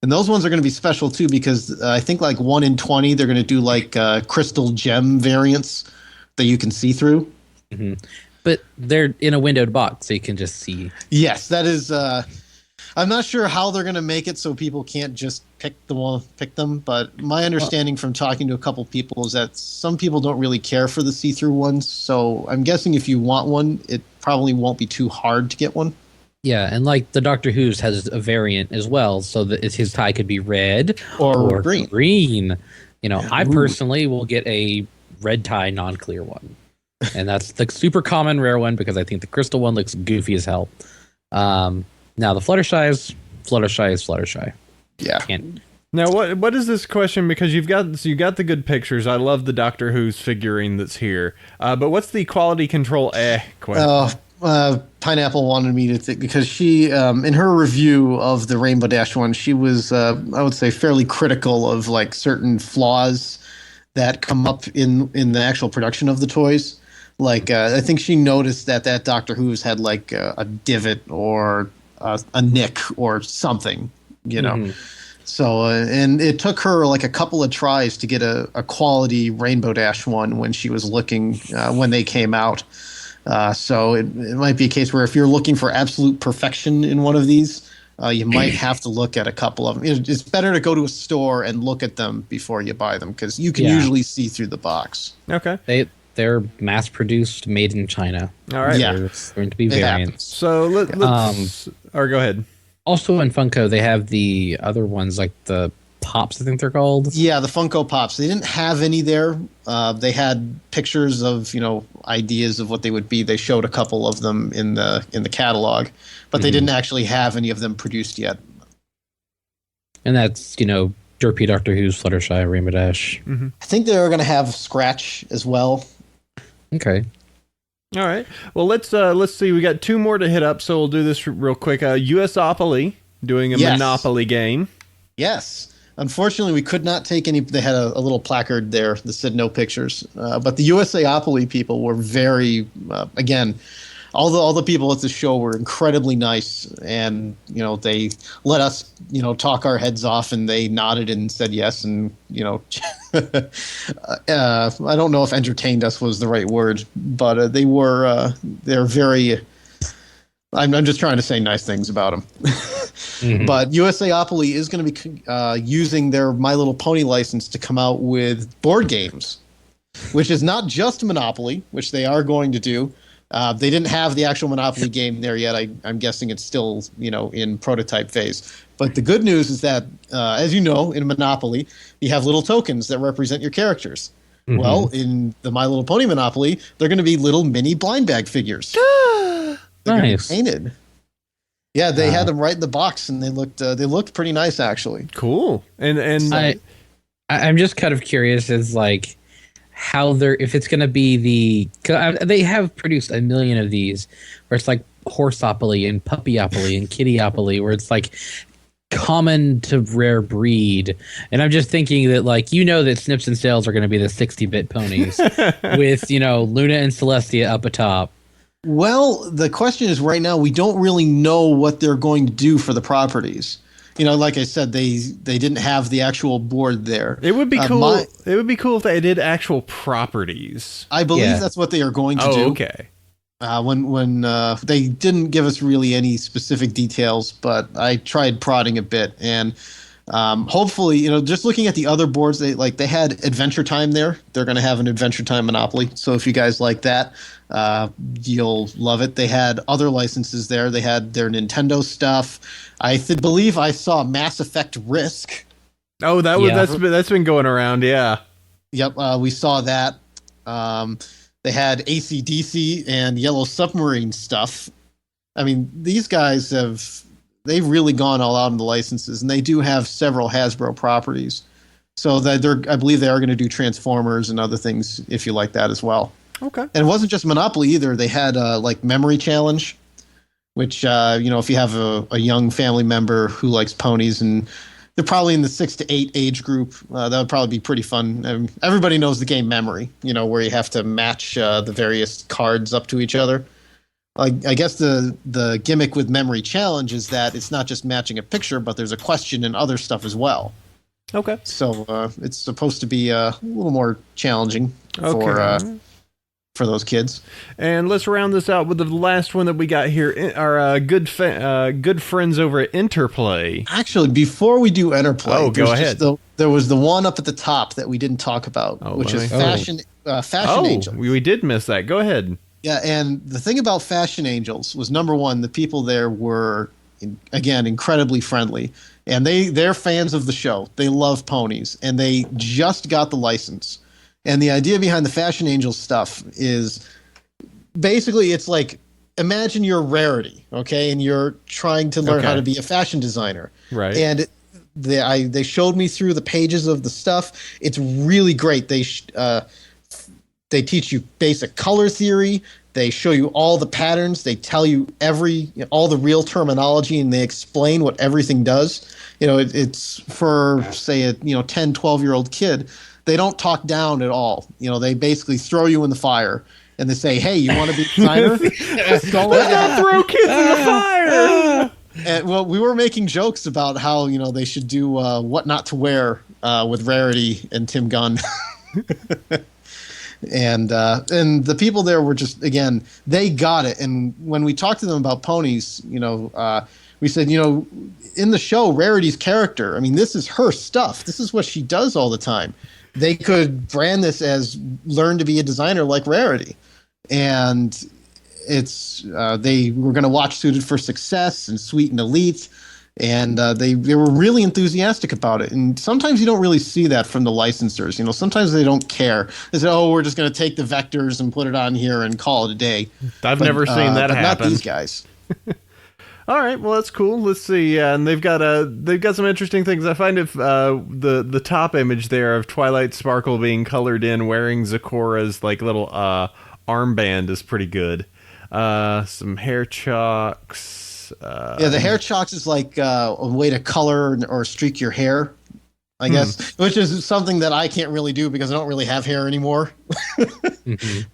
And those ones are going to be special too, because I think like 1 in 20 they're going to do like crystal gem variants that you can see through. But they're in a windowed box, so you can just see. Yes, that is. I'm not sure how they're going to make it so people can't just pick them. But my understanding from talking to a couple people is that some people don't really care for the see-through ones. So I'm guessing if you want one, it probably won't be too hard to get one. Yeah, and like the Doctor Who's has a variant as well, so that his tie could be red or green. I personally will get a red tie non-clear one, and that's the super common rare one, because I think the crystal one looks goofy as hell. Now the Fluttershy is Fluttershy. Yeah. Now what is this question? Because you got the good pictures. I love the Doctor Who's figurine that's here. But what's the quality control question? Pineapple wanted me to think, because she in her review of the Rainbow Dash one, she was I would say fairly critical of like certain flaws that come up in the actual production of the toys. Like I think she noticed that Doctor Who's had like a divot or a nick or something, So and it took her like a couple of tries to get a quality Rainbow Dash one when she was looking when they came out. So it might be a case where if you're looking for absolute perfection in one of these, you might have to look at a couple of them. It's better to go to a store and look at them before you buy them, because you can usually see through the box. Okay. they're mass produced, made in China. All right. Yeah. There's going to be variants. So let's. Or go ahead. Also in Funko, they have the other ones like the Pops, I think they're called. Yeah, the Funko Pops. They didn't have any there. They had pictures of, ideas of what they would be. They showed a couple of them in the catalog, but they didn't actually have any of them produced yet. And that's, Derpy, Doctor Who's, Fluttershy, Rainbow Dash. Mm-hmm. I think they're going to have Scratch as well. Okay. All right. Well, let's see. We got 2 more to hit up, so we'll do this real quick. USopoly doing a Monopoly game. Yes. Unfortunately, we could not take any. They had a little placard there that said no pictures. But the USAopoly people were very, again, all the people at the show were incredibly nice, and they let us talk our heads off, and they nodded and said yes, and I don't know if entertained us was the right word, but they're very. I'm just trying to say nice things about them. Mm-hmm. But USAopoly is going to be using their My Little Pony license to come out with board games, which is not just Monopoly, which they are going to do. They didn't have the actual Monopoly game there yet. I'm guessing it's still in prototype phase. But the good news is that, as you know, in Monopoly, you have little tokens that represent your characters. Mm-hmm. Well, in the My Little Pony Monopoly, they're going to be little mini blind bag figures. They're nice. Painted. Yeah, they had them right in the box, and they looked pretty nice actually. Cool. And I'm just kind of curious as like how if it's going to be they have produced a million of these where it's like Horseopoly and Puppyopoly and Kittyopoly where it's like common to rare breed, and I'm just thinking that that Snips and Sales are going to be the 60-bit ponies with Luna and Celestia up atop. Well, the question is right now we don't really know what they're going to do for the properties. Like I said, they didn't have the actual board there. It would be cool. It would be cool if they did actual properties. I believe that's what they are going to do. Okay. When they didn't give us really any specific details, but I tried prodding a bit, and hopefully, just looking at the other boards, they had Adventure Time there. They're going to have an Adventure Time Monopoly. So if you guys like that, you'll love it. They had other licenses there. They had their Nintendo stuff. I believe I saw Mass Effect Risk. Oh, that's been going around. Yeah. Yep. We saw that. They had AC/DC and Yellow Submarine stuff. I mean, these guys they've really gone all out in the licenses, and they do have several Hasbro properties. So I believe they are going to do Transformers and other things if you like that as well. Okay. And it wasn't just Monopoly either. They had Memory Challenge, which if you have a young family member who likes ponies and they're probably in the 6 to 8 age group, that would probably be pretty fun. Everybody knows the game Memory, where you have to match the various cards up to each other. I guess the gimmick with Memory Challenge is that it's not just matching a picture, but there's a question and other stuff as well. Okay. So it's supposed to be a little more challenging for those kids. And let's round this out with the last one that we got here. Our good friends over at Interplay. Actually, before we do Interplay, go ahead. There was the one up at the top that we didn't talk about, which is Fashion Angel. We did miss that. Go ahead. Yeah, and the thing about Fashion Angels was, number one, the people there were, again, incredibly friendly. And they're fans of the show. They love ponies, and they just got the license. And the idea behind the Fashion Angels stuff is basically it's like, imagine you're Rarity, okay? And you're trying to learn how to be a fashion designer. Right. And they showed me through the pages of the stuff. It's really great. They teach you basic color theory. They show you all the patterns. They tell you all the real terminology, and they explain what everything does. It's for, say, a 10, 12-year-old kid. They don't talk down at all. They basically throw you in the fire, and they say, "Hey, you want to be a designer? Let's not throw kids in the fire." And we were making jokes about how they should do what not to wear with Rarity and Tim Gunn. And the people there were just, again, they got it. And when we talked to them about ponies, we said, in the show, Rarity's character, I mean, this is her stuff. This is what she does all the time. they could brand this as learn to be a designer like Rarity. And it's they were going to watch Suited for Success and Sweet and Elite, and they were really enthusiastic about it. And sometimes you don't really see that from the licensors. You know, sometimes they don't care. They say, "Oh, we're just going to take the vectors and put it on here and call it a day." I've never seen that happen. Not these guys. All right, well that's cool. Let's see, and they've got some interesting things. I find if the top image there of Twilight Sparkle being colored in, wearing Zikora's like little armband is pretty good. Some hair chalks. Yeah, the hair chalks is like a way to color or streak your hair, I guess, which is something that I can't really do because I don't really have hair anymore.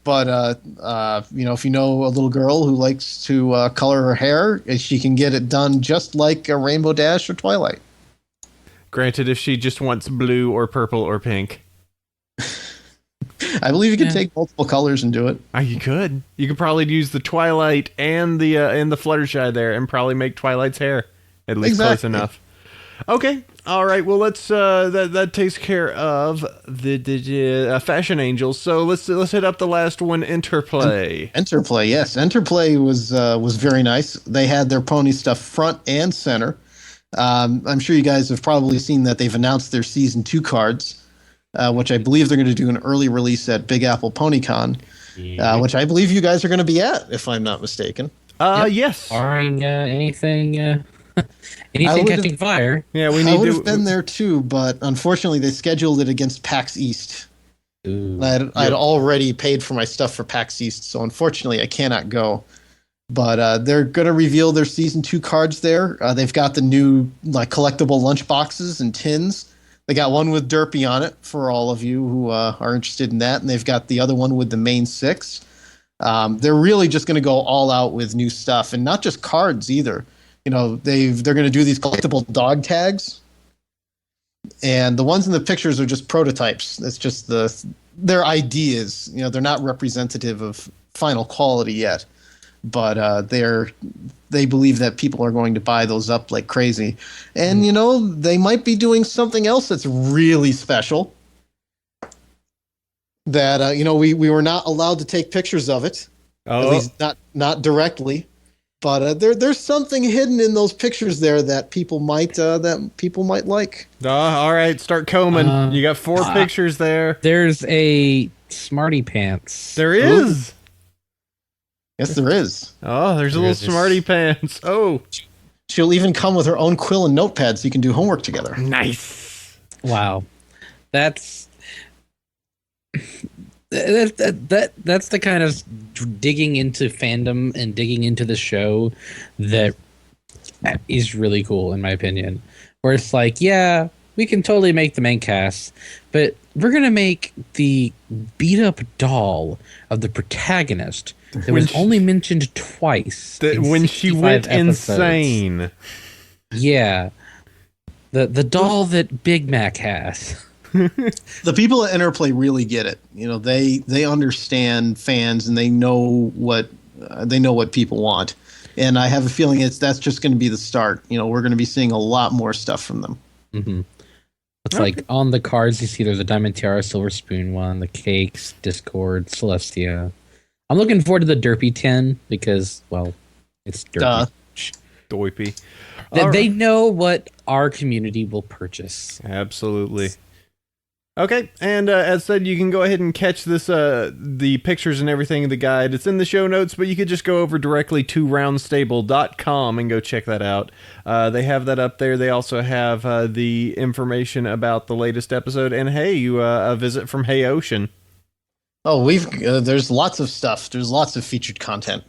But, you know, if you know a little girl who likes to color her hair, she can get it done just like a Rainbow Dash or Twilight. Granted, if she just wants blue or purple or pink. I believe you can take multiple colors and do it. You could. You could probably use the Twilight and the Fluttershy there, and probably make Twilight's hair at least close enough. Okay. All right. Well, let's that takes care of the Fashion Angels. So let's hit up the last one, Interplay. Interplay, yes. Interplay was very nice. They had their pony stuff front and center. I'm sure you guys have probably seen that they've announced their season 2 cards. Which I believe they're going to do an early release at Big Apple PonyCon, which I believe you guys are going to be at, if I'm not mistaken. Yes. Barring anything catching fire. Yeah, I would have been there too, but unfortunately they scheduled it against PAX East. I'd already paid for my stuff for PAX East, so unfortunately I cannot go. But they're going to reveal their Season 2 cards there. They've got the new like collectible lunch boxes and tins. They got one with Derpy on it for all of you who are interested in that, and they've got the other one with the main 6. They're really just going to go all out with new stuff, and not just cards either. You know, they're going to do these collectible dog tags, and the ones in the pictures are just prototypes. That's just their ideas. You know, they're not representative of final quality yet, but they believe that people are going to buy those up like crazy. And, you know, they might be doing something else that's really special that, you know, we were not allowed to take pictures of it. At least not directly. But there's something hidden in those pictures there that people might like. All right, start combing. You got 4 pictures there. There's a Smarty Pants. There is. Ooh. Yes, there is. Oh, there's a little Smarty Pants. Oh. She'll even come with her own quill and notepad so you can do homework together. Nice. Wow. That's the kind of digging into fandom and digging into the show that is really cool, in my opinion. Where it's like, yeah, we can totally make the main cast, but we're going to make the beat-up doll of the protagonist that was only mentioned twice. When she went insane. Yeah. The doll that Big Mac has. The people at Interplay really get it. You know, they understand fans and they know what people want. And I have a feeling that's just going to be the start. You know, we're going to be seeing a lot more stuff from them. Mm-hmm. It's like on the cards you see there's a Diamond Tiara Silver Spoon one, the Cakes, Discord, Celestia. I'm looking forward to the Derpy 10 because, well, it's Derpy. Doipy. They know what our community will purchase. Absolutely. Okay, and as said, you can go ahead and catch this, the pictures and everything in the guide. It's in the show notes, but you could just go over directly to roundstable.com and go check that out. They have that up there. They also have the information about the latest episode, and hey, a visit from Hey Ocean. Oh, there's lots of stuff. There's lots of featured content,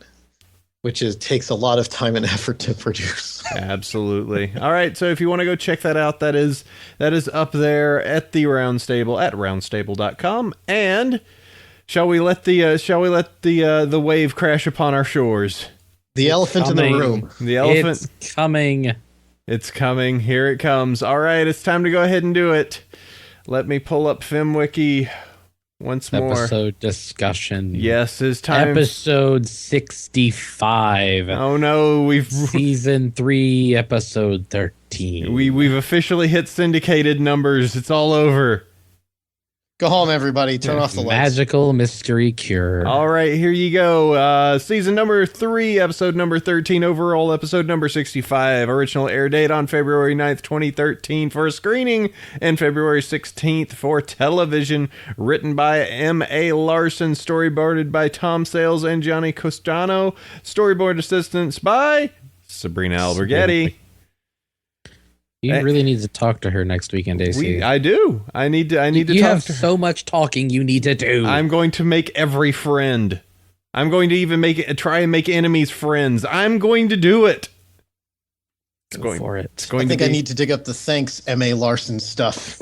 which takes a lot of time and effort to produce. Absolutely. All right, so if you want to go check that out, that is up there at the Roundstable at roundstable.com. And shall we let the wave crash upon our shores? The elephant in the room. The elephant. It's coming. It's coming. Here it comes. All right, it's time to go ahead and do it. Let me pull up FemWiki. Once more. Episode discussion. Yes, it's time. Episode 65. Oh no, Season 3, episode 13. We've officially hit syndicated numbers. It's all over. Go home, everybody. Turn off the lights. Magical mystery cure. All right, here you go. Season number 3, episode number 13, overall episode number 65. Original air date on February 9th, 2013 for a screening, and February 16th for television. Written by M.A. Larson, storyboarded by Tom Sales and Johnny Costano. Storyboard assistance by Sabrina Alberghetti. You really need to talk to her next weekend, AC. I do. I need to talk to her. You have so much talking you need to do. I'm going to make every friend. I'm going to even try and make enemies friends. I'm going to do it. Go for it. I think I need to dig up the thanks M.A. Larson stuff.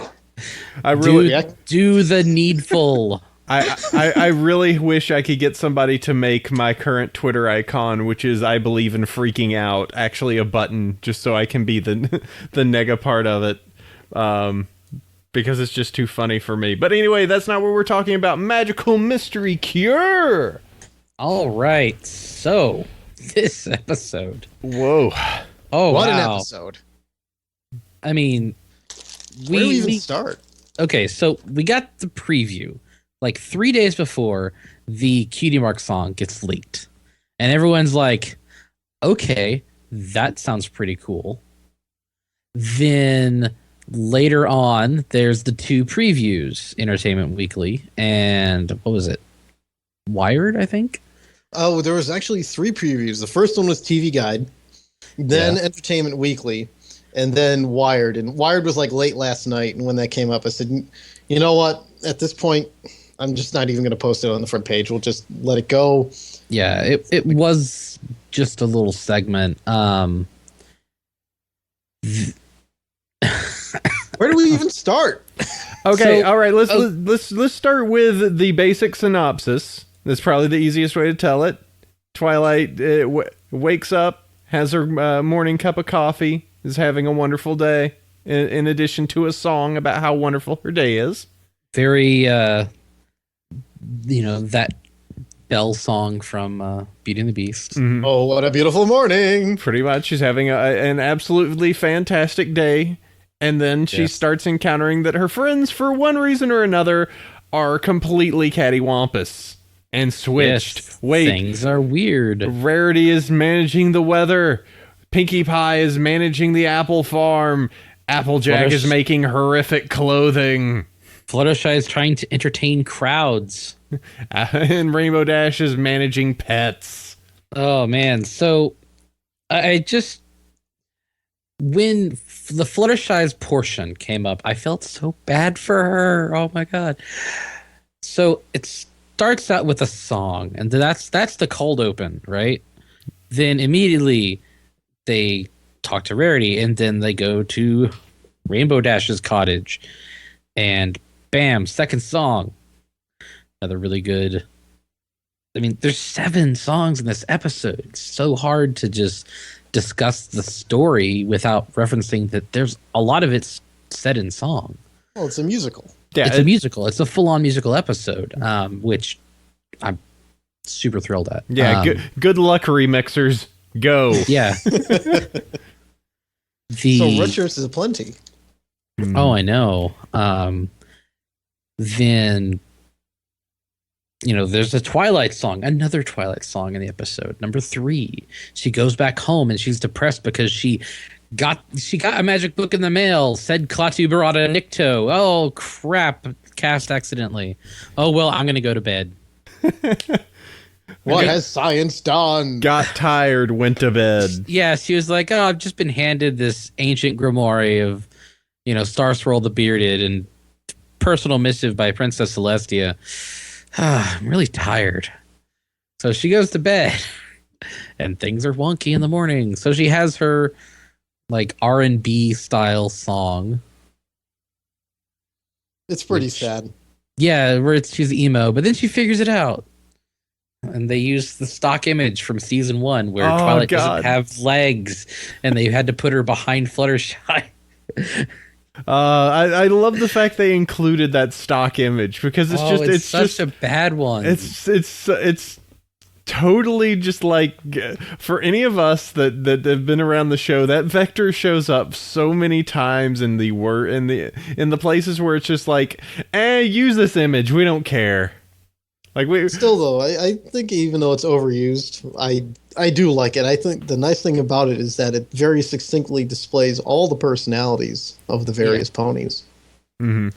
I really do the needful. I really wish I could get somebody to make my current Twitter icon, which is I believe in freaking out, actually a button, just so I can be the nega part of it, because it's just too funny for me. But anyway, that's not what we're talking about. Magical Mystery Cure. All right, so this episode. Whoa! Oh, what wow. an episode! I mean, where do we even start? Okay, so we got the preview. Like 3 days before the Cutie Mark song gets leaked. And everyone's like, okay, that sounds pretty cool. Then later on, there's the 2 previews, Entertainment Weekly and what was it? Wired, I think? Oh, there was actually 3 previews. The first one was TV Guide, then Entertainment Weekly, and then Wired. And Wired was like late last night. And when that came up, I said, you know what? At this point, I'm just not even going to post it on the front page. We'll just let it go. Yeah, it was just a little segment. Where do we even start? Okay, all right. Let's start with the basic synopsis. That's probably the easiest way to tell it. Twilight wakes up, has her morning cup of coffee, is having a wonderful day. In addition to a song about how wonderful her day is. Very. That Belle song from Beauty and the Beast. Mm-hmm. Oh, what a beautiful morning. Pretty much. She's having an absolutely fantastic day. And then she starts encountering that her friends, for one reason or another, are completely cattywampus and switched. Yes, Wait. Things are weird. Rarity is managing the weather. Pinkie Pie is managing the apple farm. Applejack is making horrific clothing. Fluttershy is trying to entertain crowds. And Rainbow Dash is managing pets. Oh, man. So, I just... When the Fluttershy's portion came up, I felt so bad for her. Oh, my God. So, it starts out with a song, and that's the cold open, right? Then, immediately, they talk to Rarity, and then they go to Rainbow Dash's cottage. And... bam, second song. Another really good. I mean, there's 7 songs in this episode. It's so hard to just discuss the story without referencing that there's a lot of it's set in song. Well, it's a musical. Yeah, it's a musical. It's a full-on musical episode, which I'm super thrilled at. Yeah, good luck, remixers. Go. Yeah. So red shirts is aplenty. Oh, I know. Then, there's a Twilight song, another Twilight song in the episode, number 3. She goes back home and she's depressed because she got a magic book in the mail, said Klaatu Barada Nikto. Oh, crap, cast accidentally. Oh, well, I'm going to go to bed. What has science done? Got tired, went to bed. Yeah, she was like, oh, I've just been handed this ancient grimoire of, Star Swirl the Bearded and personal missive by Princess Celestia. I'm really tired. So she goes to bed and things are wonky in the morning. So she has her like R&B style song. It's pretty sad. Yeah, where she's emo, but then she figures it out. And they use the stock image from season 1 where Twilight doesn't have legs and they had to put her behind Fluttershy. I love the fact they included that stock image because it's such a bad one. It's totally just like, for any of us that have been around the show, that vector shows up so many times in the in the places where it's just like, use this image, we don't care. Like still though, I think even though it's overused, I do like it. I think the nice thing about it is that it very succinctly displays all the personalities of the various ponies. Mm-hmm.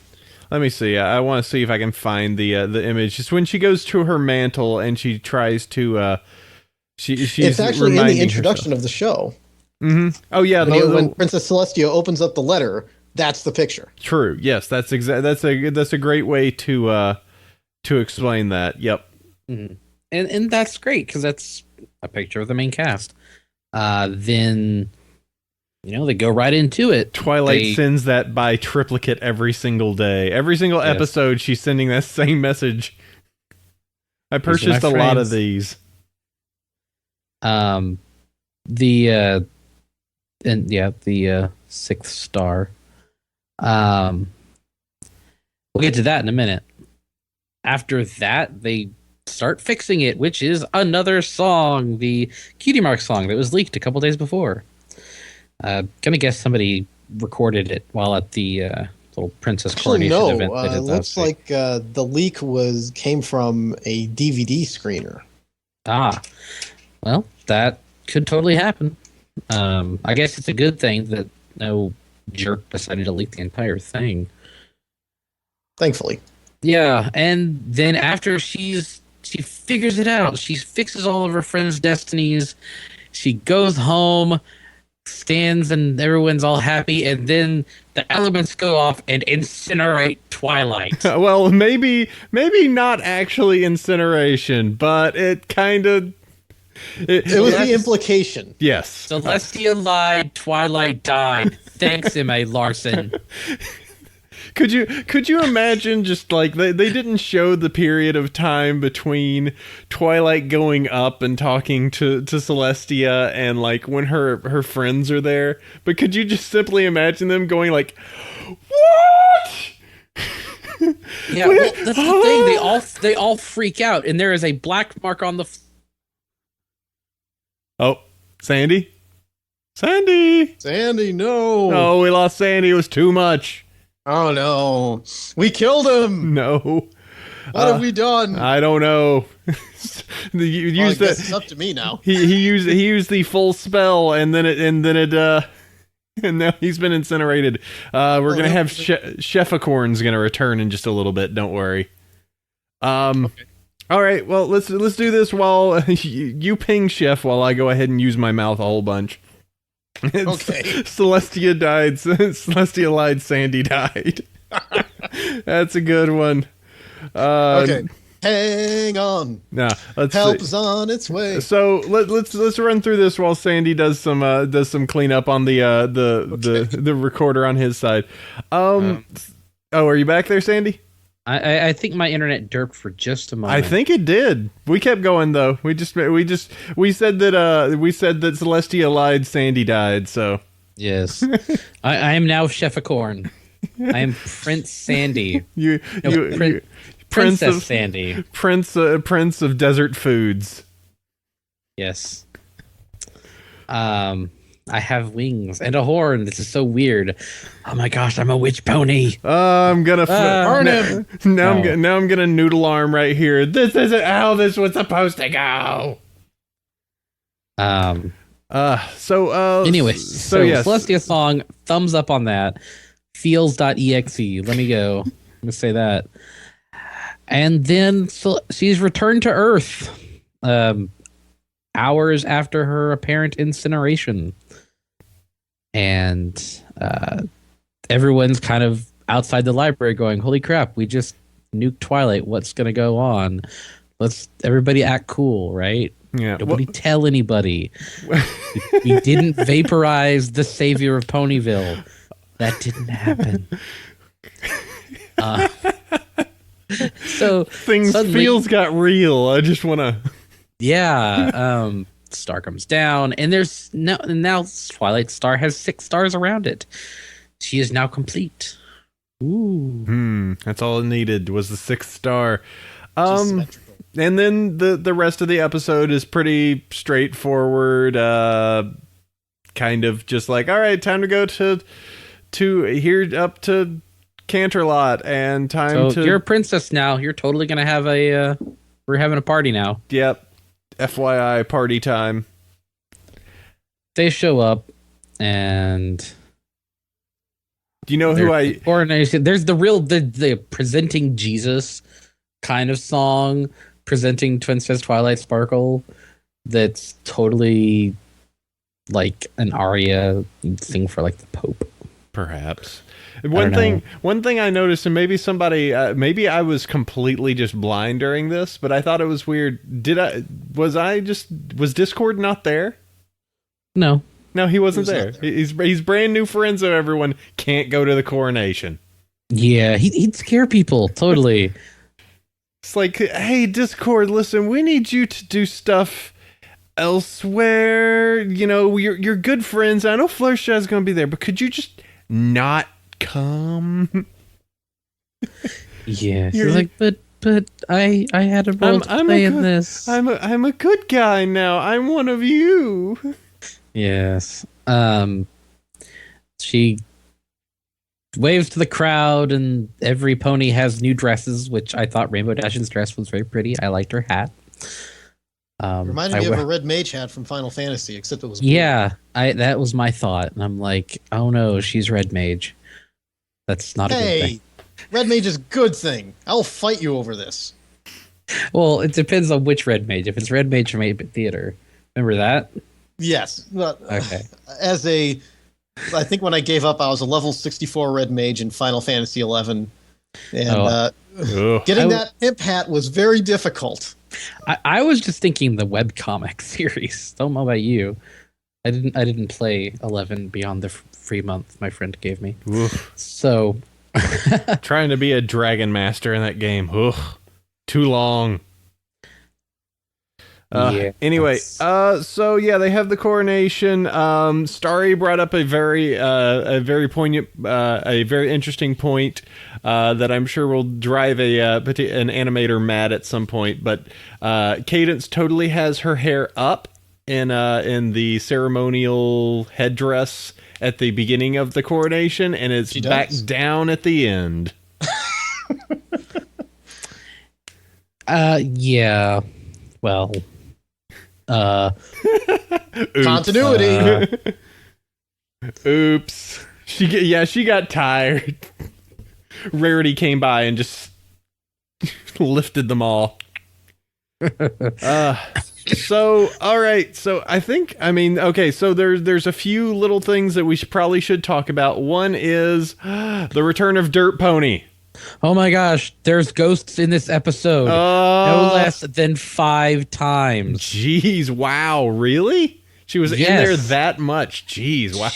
Let me see. I want to see if I can find the image. Just when she goes to her mantle and she tries to, she's it's actually in the introduction of the show. Mm-hmm. Oh yeah, when Princess Celestia opens up the letter, that's the picture. True. Yes, that's a great way to explain that. Yep. Mm-hmm. And that's great because that's a picture of the main cast. Then. They go right into it. Twilight sends that by triplicate every single day. Every single episode, she's sending that same message. I purchased a lot of these. The sixth star. We'll get to that in a minute. After that, they start fixing it, which is another song, the Cutie Mark song that was leaked a couple days before. Gonna guess somebody recorded it while at the little princess coronation event. It looks like the leak came from a DVD screener. Well, that could totally happen. I guess it's a good thing that no jerk decided to leak the entire thing. Thankfully. Yeah, and then after she figures it out, she fixes all of her friends' destinies. She goes home. Stands and everyone's all happy, and then the elements go off and incinerate Twilight. Well, maybe not actually incineration, but it kind of it was the implication. Yes. Celestia lied, Twilight died. Thanks, M.A. Larson. Could you imagine just like they didn't show the period of time between Twilight going up and talking to Celestia and like when her friends are there, but could you just simply imagine them going like, what? Yeah, well, that's the thing. They all freak out, and there is a black mark on the. Oh, Sandy, no! No, we lost Sandy. It was too much. Oh no, we killed him. No, what have we done? I don't know. I guess it's up to me now. He used the full spell, and now he's been incinerated. We're gonna have Shefacorn's gonna return in just a little bit. Don't worry. Okay. All right. Well, let's do this while you ping Chef while I go ahead and use my mouth a whole bunch. Okay. Celestia died. Celestia lied. Sandy died. That's a good one. Okay. Hang on. Nah, help's on its way. So let's run through this while Sandy does some cleanup on the recorder on his side. Oh, are you back there, Sandy? I think my internet derped for just a moment. I think it did. We kept going though. We said that Celestia lied, Sandy died. So yes, I am now Shefacorn. I am Prince Sandy. Princess Sandy. Prince of desert foods. Yes. I have wings and a horn. This is so weird. Oh my gosh, I'm a witch pony. I'm gonna burn him. Now I'm gonna noodle arm right here. This isn't how this was supposed to go. Anyway, so yes. Celestia song, thumbs up on that. Feels.exe. Let me go. Let me say that. And then she's returned to Earth. Hours after her apparent incineration. And everyone's kind of outside the library going, holy crap, we just nuked Twilight. What's going to go on? Let's everybody act cool, right? Yeah. Nobody tell anybody. we didn't vaporize the savior of Ponyville. That didn't happen. So feels got real. I just want to... Yeah, star comes down, and now Twilight Star has 6 stars around it. She is now complete. Ooh, that's all it needed was the 6th star. And then the rest of the episode is pretty straightforward. Kind of just like, all right, time to go to here up to Canterlot, and time to. You're a princess now. You're totally gonna have we're having a party now. Yep. FYI, party time. They show up, and do you know who there's the presenting Jesus kind of song, presenting Princess Twilight Sparkle. That's totally like an aria you'd sing for like the Pope. Perhaps. One thing I noticed, and maybe somebody, maybe I was completely just blind during this, but I thought it was weird. Was Discord not there? No, he wasn't there. He's brand new friends, so everyone can't go to the coronation. Yeah, he'd scare people totally. It's like, hey, Discord, listen, we need you to do stuff elsewhere. You know, you're good friends. I know Fluttershy's going to be there, but could you just not come? Yeah, he's like, but I had a role to play in this. I'm a good guy now. I'm one of you. Yes. She waves to the crowd, and every pony has new dresses, which I thought Rainbow Dash's dress was very pretty. I liked her hat. Reminded me of a red mage hat from Final Fantasy, except it was blue. Yeah, that was my thought, and I'm like, oh no, she's red mage. That's not a good thing. Red mage is a good thing. I'll fight you over this. Well, it depends on which red mage. If it's red mage from 8-Bit Theater, remember that? Yes. Okay. I think when I gave up, I was a level 64 red mage in Final Fantasy 11, and getting that pimp hat was very difficult. I was just thinking the webcomic series. Don't know about you. I didn't play 11 beyond the free month my friend gave me. Oof. So trying to be a dragon master in that game. Ugh. Too long. Anyway, so yeah, they have the coronation. Starry brought up a very poignant, a very interesting point that I'm sure will drive an animator mad at some point. But Cadence totally has her hair up in the ceremonial headdress at the beginning of the coronation, and it's back down at the end. Yeah. Well. Continuity. Oops. She got tired. Rarity came by and just lifted them all. So all right. So okay. So there's a few little things that we probably should talk about. One is the return of Dirt Pony. Oh my gosh, there's ghosts in this episode. No less than 5 times. Jeez, wow, really? She was in there that much. Jeez, wow.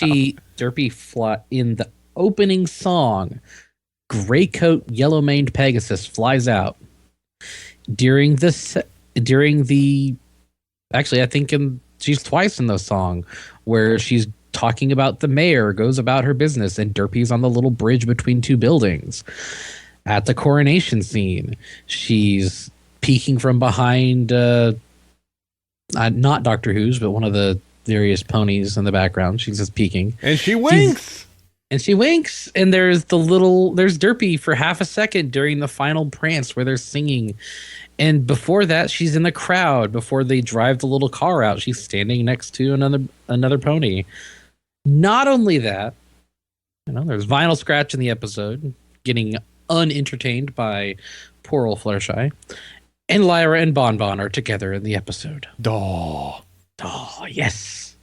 Derpy fly in the opening song. Gray coat, yellow maned Pegasus flies out. Actually, I think she's twice in the song where she's talking about the mayor, goes about her business, and Derpy's on the little bridge between 2 buildings. At the coronation scene, she's peeking from behind, not Doctor Who's, but one of the various ponies in the background. She's just peeking. And she winks! And there's Derpy for half a second during the final prance where they're singing. And before that, she's in the crowd. Before they drive the little car out, she's standing next to another pony. Not only that, there's Vinyl Scratch in the episode, getting unentertained by poor old Fluttershy. And Lyra and Bonbon are together in the episode. Oh, yes.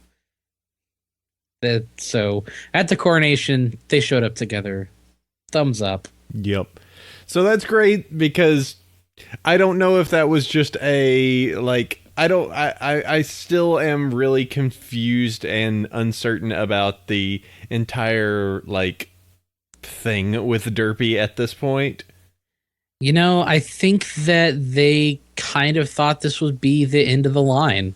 So at the coronation, they showed up together. Thumbs up. Yep. So that's great because I don't know if that was just I still am really confused and uncertain about the entire thing with Derpy at this point. I think that they kind of thought this would be the end of the line.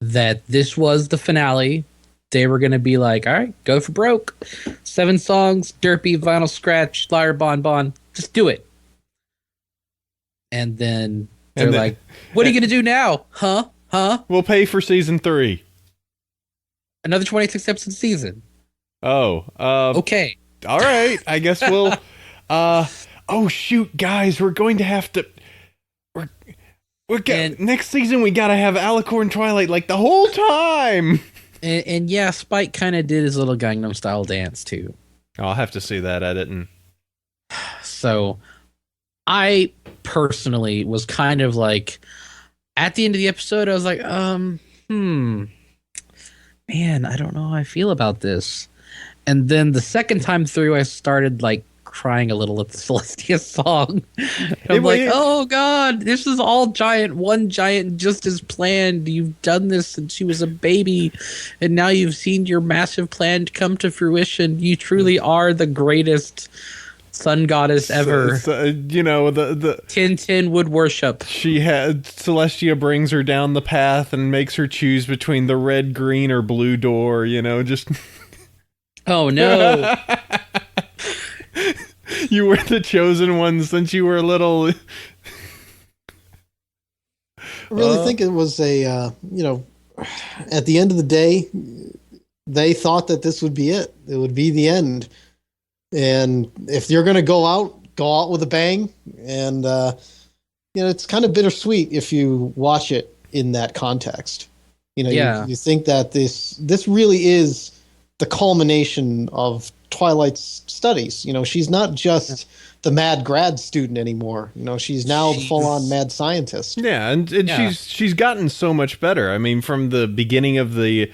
That this was the finale. They were going to be like, all right, go for broke. 7 songs, Derpy, Vinyl Scratch, Lyra, Bonbon. Just do it. And then They're like, what are you going to do now? Huh? We'll pay for season 3. Another 26 episode season. Oh. Okay. All right. I guess we'll... oh, shoot, guys. We're going to have to... next season, we got to have Alicorn Twilight like the whole time. And yeah, Spike kind of did his little Gangnam Style dance, too. I'll have to see that edit. So, I personally was kind of like... At the end of the episode, I was like, man, I don't know how I feel about this. And then the second time through, I started like crying a little at the Celestia song. I'm like, oh God, this is all one giant, just as planned. You've done this since she was a baby, and now you've seen your massive plan come to fruition. You truly are the greatest sun goddess ever. The Tintin would worship. Celestia brings her down the path and makes her choose between the red, green, or blue door. Just. Oh no! You were the chosen one since you were little. I really think it was at the end of the day, they thought that this would be it. It would be the end. And if you're going to go out with a bang. And, it's kind of bittersweet if you watch it in that context. You think that this really is the culmination of Twilight's studies. She's not just the mad grad student anymore. She's now the full-on mad scientist. Yeah, and she's gotten so much better. I mean, from the beginning of the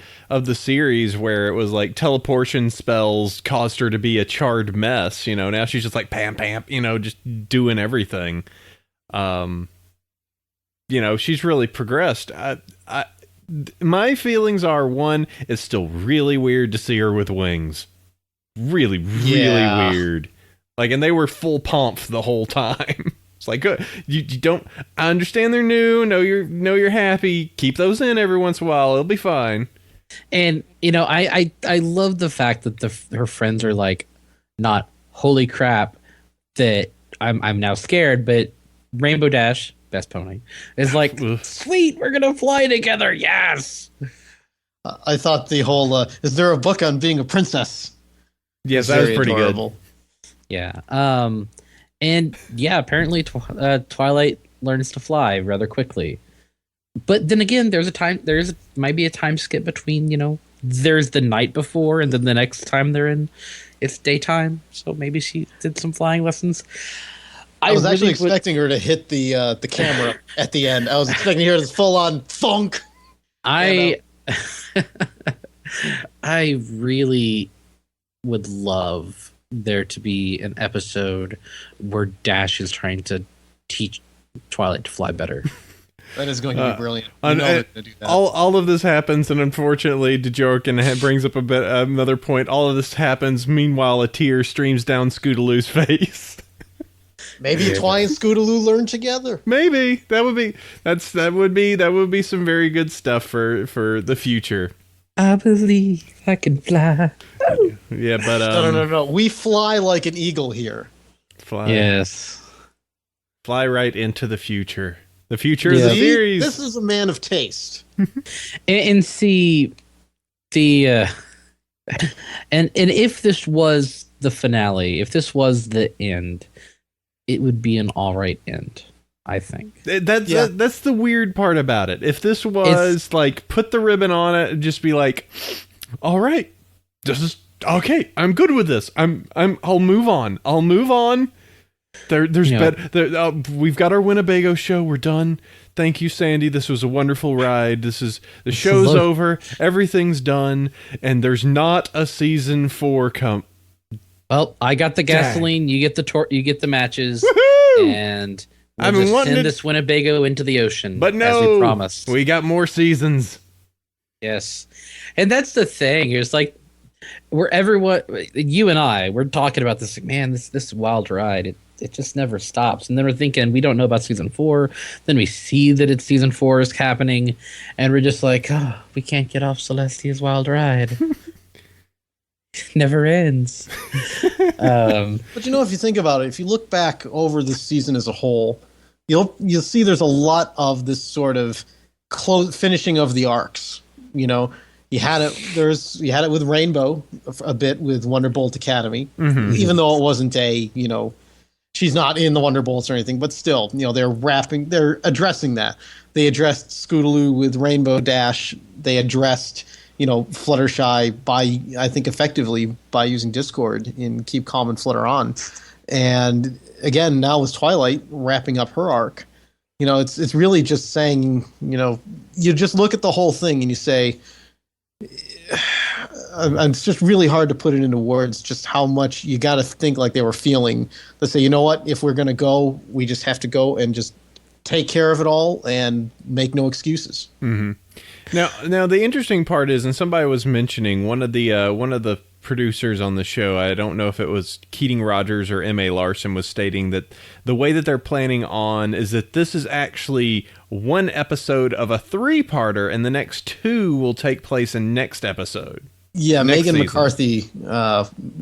series where it was like teleportation spells caused her to be a charred mess. Now she's just like pam, just doing everything. She's really progressed. My feelings are, one, it's still really weird to see her with wings. Really, really weird. Like, and they were full pomp the whole time. It's like, you don't. I understand they're new. Know you're happy. Keep those in every once in a while. It'll be fine. And I love the fact that her friends are like, not holy crap that I'm now scared, but Rainbow Dash, best pony, is like, sweet, we're gonna fly together. Yes. I thought the whole is there a book on being a princess? Yes, that was pretty adorable. Good. Yeah. And yeah, apparently Twilight learns to fly rather quickly. But then again, might be a time skip between, there's the night before and then the next time it's daytime. So maybe she did some flying lessons. I was actually expecting her to hit the camera at the end. I was expecting to hear this full on thunk. I really would love there to be an episode where Dash is trying to teach Twilight to fly better. That is going to be brilliant. To do that. All of this happens, and unfortunately, DeJorkin brings up another point. All of this happens. Meanwhile, a tear streams down Scootaloo's face. Maybe Twi and Scootaloo learn together. Maybe that would be some very good stuff for the future. I believe I can fly. Yeah, but no. We fly like an eagle here. Fly. Yes. Fly right into the future. The future of the series. This is a man of taste. and see the and if this was the finale, if this was the end, it would be an all right end. I think that's the weird part about it. If this was like put the ribbon on it and just be like, all right, this is okay. I'm good with this. I'll move on. There's better. We've got our Winnebago show. We're done. Thank you, Sandy. This was a wonderful ride. The show's over. Everything's done, and there's not a season 4 Well, I got the gasoline. Dang. You get the matches. Woohoo! And we'll just send this Winnebago into the ocean. But no, as we promised. We got more seasons. Yes, and that's the thing. It's like you and I, we're talking about this. Like, man, this wild ride. It just never stops. And then we're thinking we don't know about season 4. Then we see that it's season 4 is happening, and we're just like, oh, we can't get off Celestia's wild ride. Never ends. But if you think about it, if you look back over this season as a whole, you'll see there's a lot of this sort of finishing of the arcs. You know, you had it with Rainbow a bit with Wonderbolt Academy, even though it wasn't she's not in the Wonderbolts or anything, but still, they're addressing that. They addressed Scootaloo with Rainbow Dash. They addressed, Fluttershy I think effectively by using Discord in Keep Calm and Flutter On. And again, now with Twilight wrapping up her arc, it's really just saying, you just look at the whole thing and you say, it's just really hard to put it into words just how much you got to think like they were feeling. Let's say, you know what, if we're going to go, we just have to go and just take care of it all and make no excuses. Mm-hmm. Now the interesting part is, and somebody was mentioning one of the producers on the show, I don't know if it was Keating Rogers or M.A. Larson, was stating that the way that they're planning on is that this is actually one episode of a 3-parter, and the next 2 will take place in next episode. Yeah, Megan McCarthy,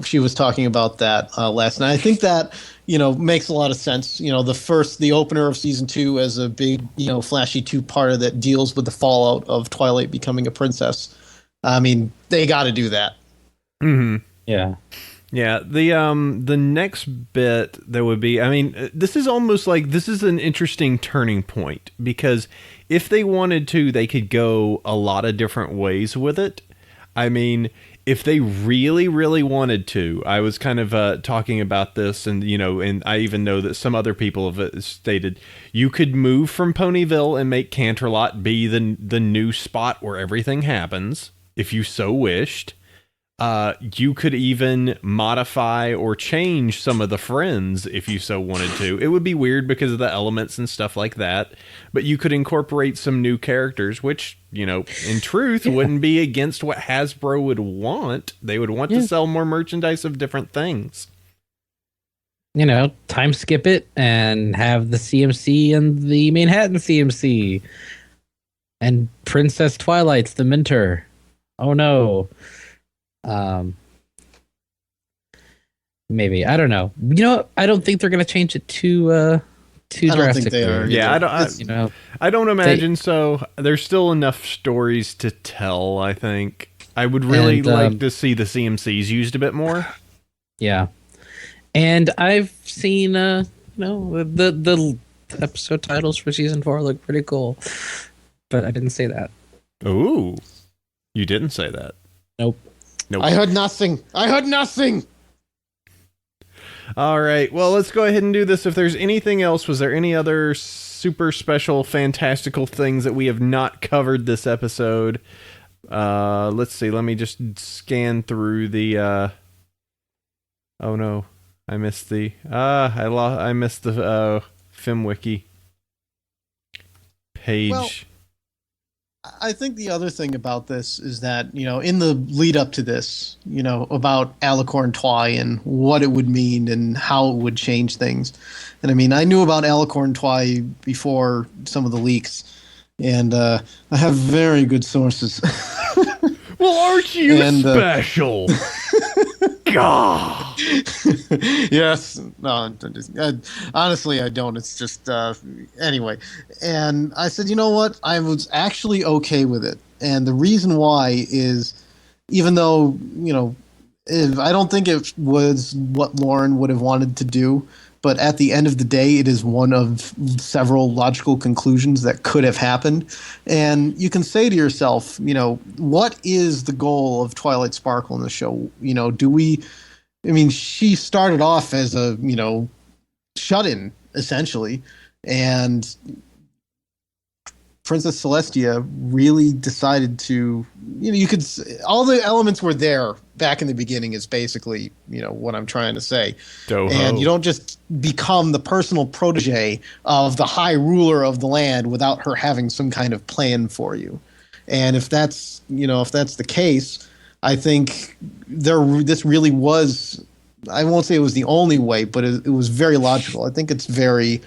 she was talking about that last night. I think that, makes a lot of sense. The opener of season 2 as a big, flashy 2-parter that deals with the fallout of Twilight becoming a princess. I mean, they got to do that. Mm-hmm. Yeah. Yeah. The next bit there would be, this is almost like this is an interesting turning point, because if they wanted to, they could go a lot of different ways with it. If they really, really wanted to, I was kind of talking about this, and and I even know that some other people have stated you could move from Ponyville and make Canterlot be the new spot where everything happens, if you so wished. You could even modify or change some of the friends if you so wanted to. It would be weird because of the elements and stuff like that, but you could incorporate some new characters, which, in truth, wouldn't be against what Hasbro would want. They would want to sell more merchandise of different things. Time skip it and have the CMC and the Manhattan CMC. And Princess Twilight's the mentor. Oh no. Maybe, I don't know. I don't think they're going to change it too drastically. I don't think they are. Yeah, I don't imagine so. There's still enough stories to tell, I think. I would really like to see the CMCs used a bit more. Yeah. And I've seen the episode titles for season 4 look pretty cool. But I didn't say that. Ooh. You didn't say that. Nope. I heard nothing. All right. Well, let's go ahead and do this. If there's anything else, was there any other super special, fantastical things that we have not covered this episode? Let's see. Let me just scan through the. Oh no, I missed the. I missed the FemWiki page. Well, I think the other thing about this is that, in the lead up to this, about Alicorn Twi and what it would mean and how it would change things. And I knew about Alicorn Twi before some of the leaks, and I have very good sources. Well, aren't you special? God. Yes. No, honestly, I don't. It's just, anyway. And I said, you know what? I was actually okay with it. And the reason why is, even though, I don't think it was what Lauren would have wanted to do, but at the end of the day, it is one of several logical conclusions that could have happened. And you can say to yourself, what is the goal of Twilight Sparkle in the show? She started off as a, shut-in, essentially. And Princess Celestia really decided to, all the elements were there back in the beginning is basically, what I'm trying to say. Doho. And you don't just become the personal protege of the high ruler of the land without her having some kind of plan for you. And if that's the case, I think this really was, I won't say it was the only way, but it was very logical. I think it's very,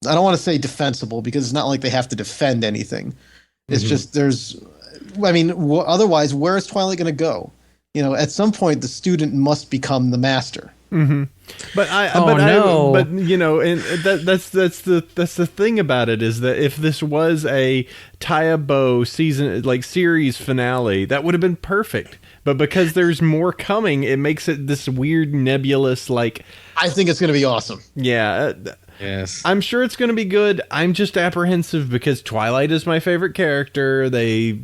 I don't want to say defensible, because it's not like they have to defend anything. It's just otherwise, where is Twilight going to go? At some point, the student must become the master. Mm-hmm. But no. but you know, and that's the thing about it is that if this was a tie-a-bow season like series finale, that would have been perfect. But because there's more coming, it makes it this weird nebulous like. I think it's going to be awesome. Yeah. Yes. I'm sure it's going to be good. I'm just apprehensive because Twilight is my favorite character. They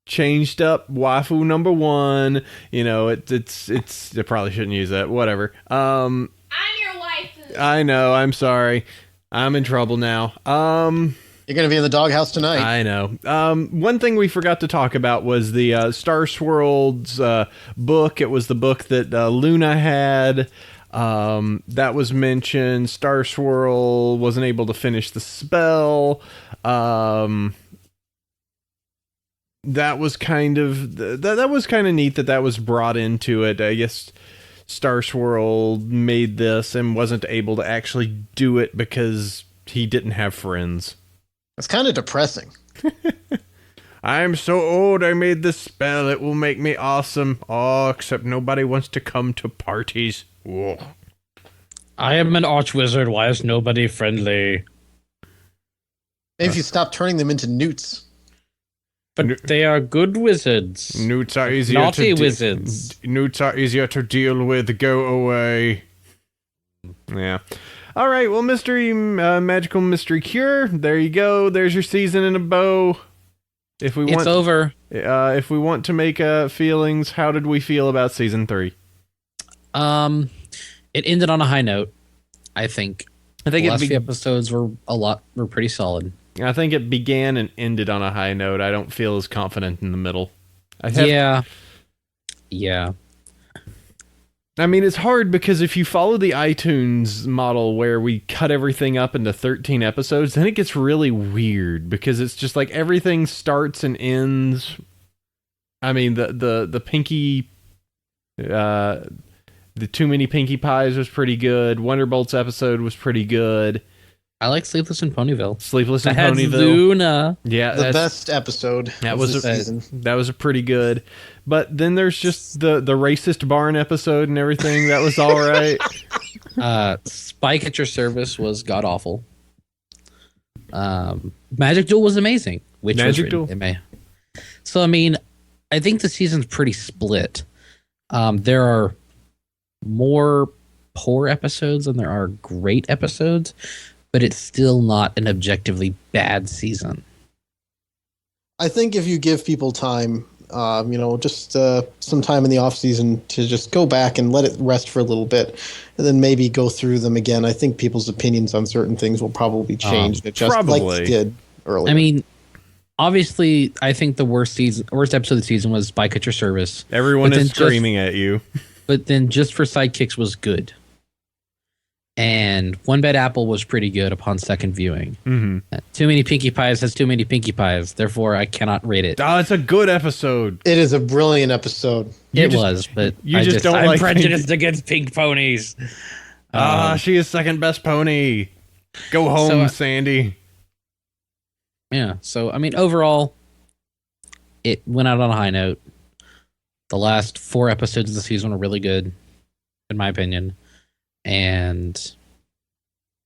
changed up waifu number 1. You know, it's I probably shouldn't use that. Whatever. I'm your wife. I know. I'm sorry. I'm in trouble now. You're going to be in the doghouse tonight. I know. One thing we forgot to talk about was the Star Swirl's book. It was the book that Luna had. That was mentioned. Star Swirl wasn't able to finish the spell. That was kind of that was kind of neat that was brought into it. I guess Star Swirl made this and wasn't able to actually do it because he didn't have friends. It's kind of depressing. I'm so old, I made this spell. It will make me awesome. Oh, except nobody wants to come to parties. Whoa. I am an archwizard. Why is nobody friendly? Maybe if you stop turning them into newts. But they are good wizards. Newts are easier Naughty wizards. Newts are easier to deal with. Go away. Yeah. All right. Well, magical mystery cure. There you go. There's your season in a bow. It's over. If we want to make feelings, how did we feel about season 3? It ended on a high note. I think the last few episodes were pretty solid. I think it began and ended on a high note. I don't feel as confident in the middle. Yeah. I mean, it's hard because if you follow the iTunes model where we cut everything up into 13 episodes, then it gets really weird because it's just like everything starts and ends. I mean, the Pinky, the Too Many Pinkie Pies was pretty good. Wonderbolt's episode was pretty good. I like Sleepless in Ponyville. Sleepless in Ponyville. Luna. Yeah, the best episode. That was a pretty good. But then there's just the racist barn episode and everything. That was all right. Spike at Your Service was god awful. Magic Duel was amazing. So I mean, I think the season's pretty split. There are more poor episodes than there are great episodes, but it's still not an objectively bad season. I think if you give people time, just some time in the off season to just go back and let it rest for a little bit, and then maybe go through them again, I think people's opinions on certain things will probably change. Like they did earlier. I mean, obviously, I think the worst episode of the season was Spike at Your Service. Everyone is screaming at you. But then Just for Sidekicks was good. And One Bad Apple was pretty good upon second viewing. Mm-hmm. Too Many Pinkie Pies has too many Pinkie Pies. Therefore, I cannot rate it. Oh, it's a good episode. It is a brilliant episode. But I'm prejudiced against pink ponies. She is second best pony. Go home, Sandy. Yeah, so, I mean, overall, it went out on a high note. The last 4 episodes of the season were really good, in my opinion. And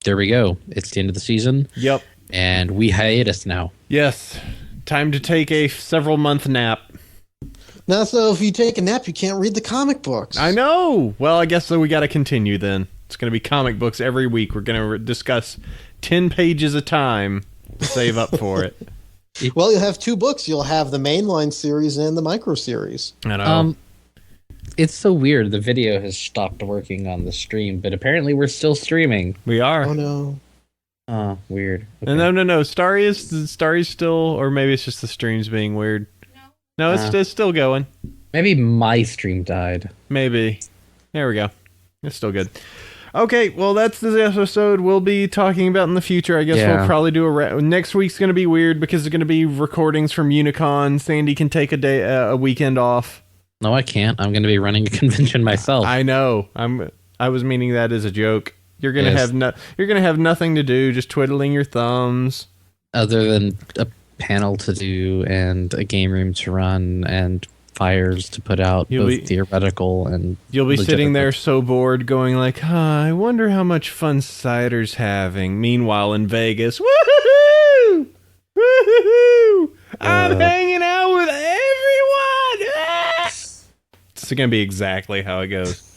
there we go. It's the end of the season. Yep. And we hiatus now. Yes. Time to take a several-month nap. Now, so if you take a nap, you can't read the comic books. I know. Well, I guess so we got to continue then. It's going to be comic books every week. We're going to discuss 10 pages a time to save up for it. Well, you'll have 2 books. You'll have the mainline series and the micro series. I know. It's so weird. The video has stopped working on the stream, but apparently we're still streaming. We are. Oh, no. Oh, weird. Okay. No. Starry is still, or maybe it's just the streams being weird. No, it's still going. Maybe my stream died. Maybe. There we go. It's still good. Okay, well, that's the episode we'll be talking about in the future. I guess we'll probably do next week's going to be weird because there's going to be recordings from Unicon. Sandy can take a weekend off. No, I can't. I'm going to be running a convention myself. I know. I was meaning that as a joke. You're going to have nothing to do, just twiddling your thumbs. Other than a panel to do and a game room to run and fires to put out, both theoretical and you'll be sitting there so bored going like, I wonder how much fun Cider's having. Meanwhile in Vegas, woohoo! Woohoo! I'm hanging out with everyone! Ah! It's going to be exactly how it goes.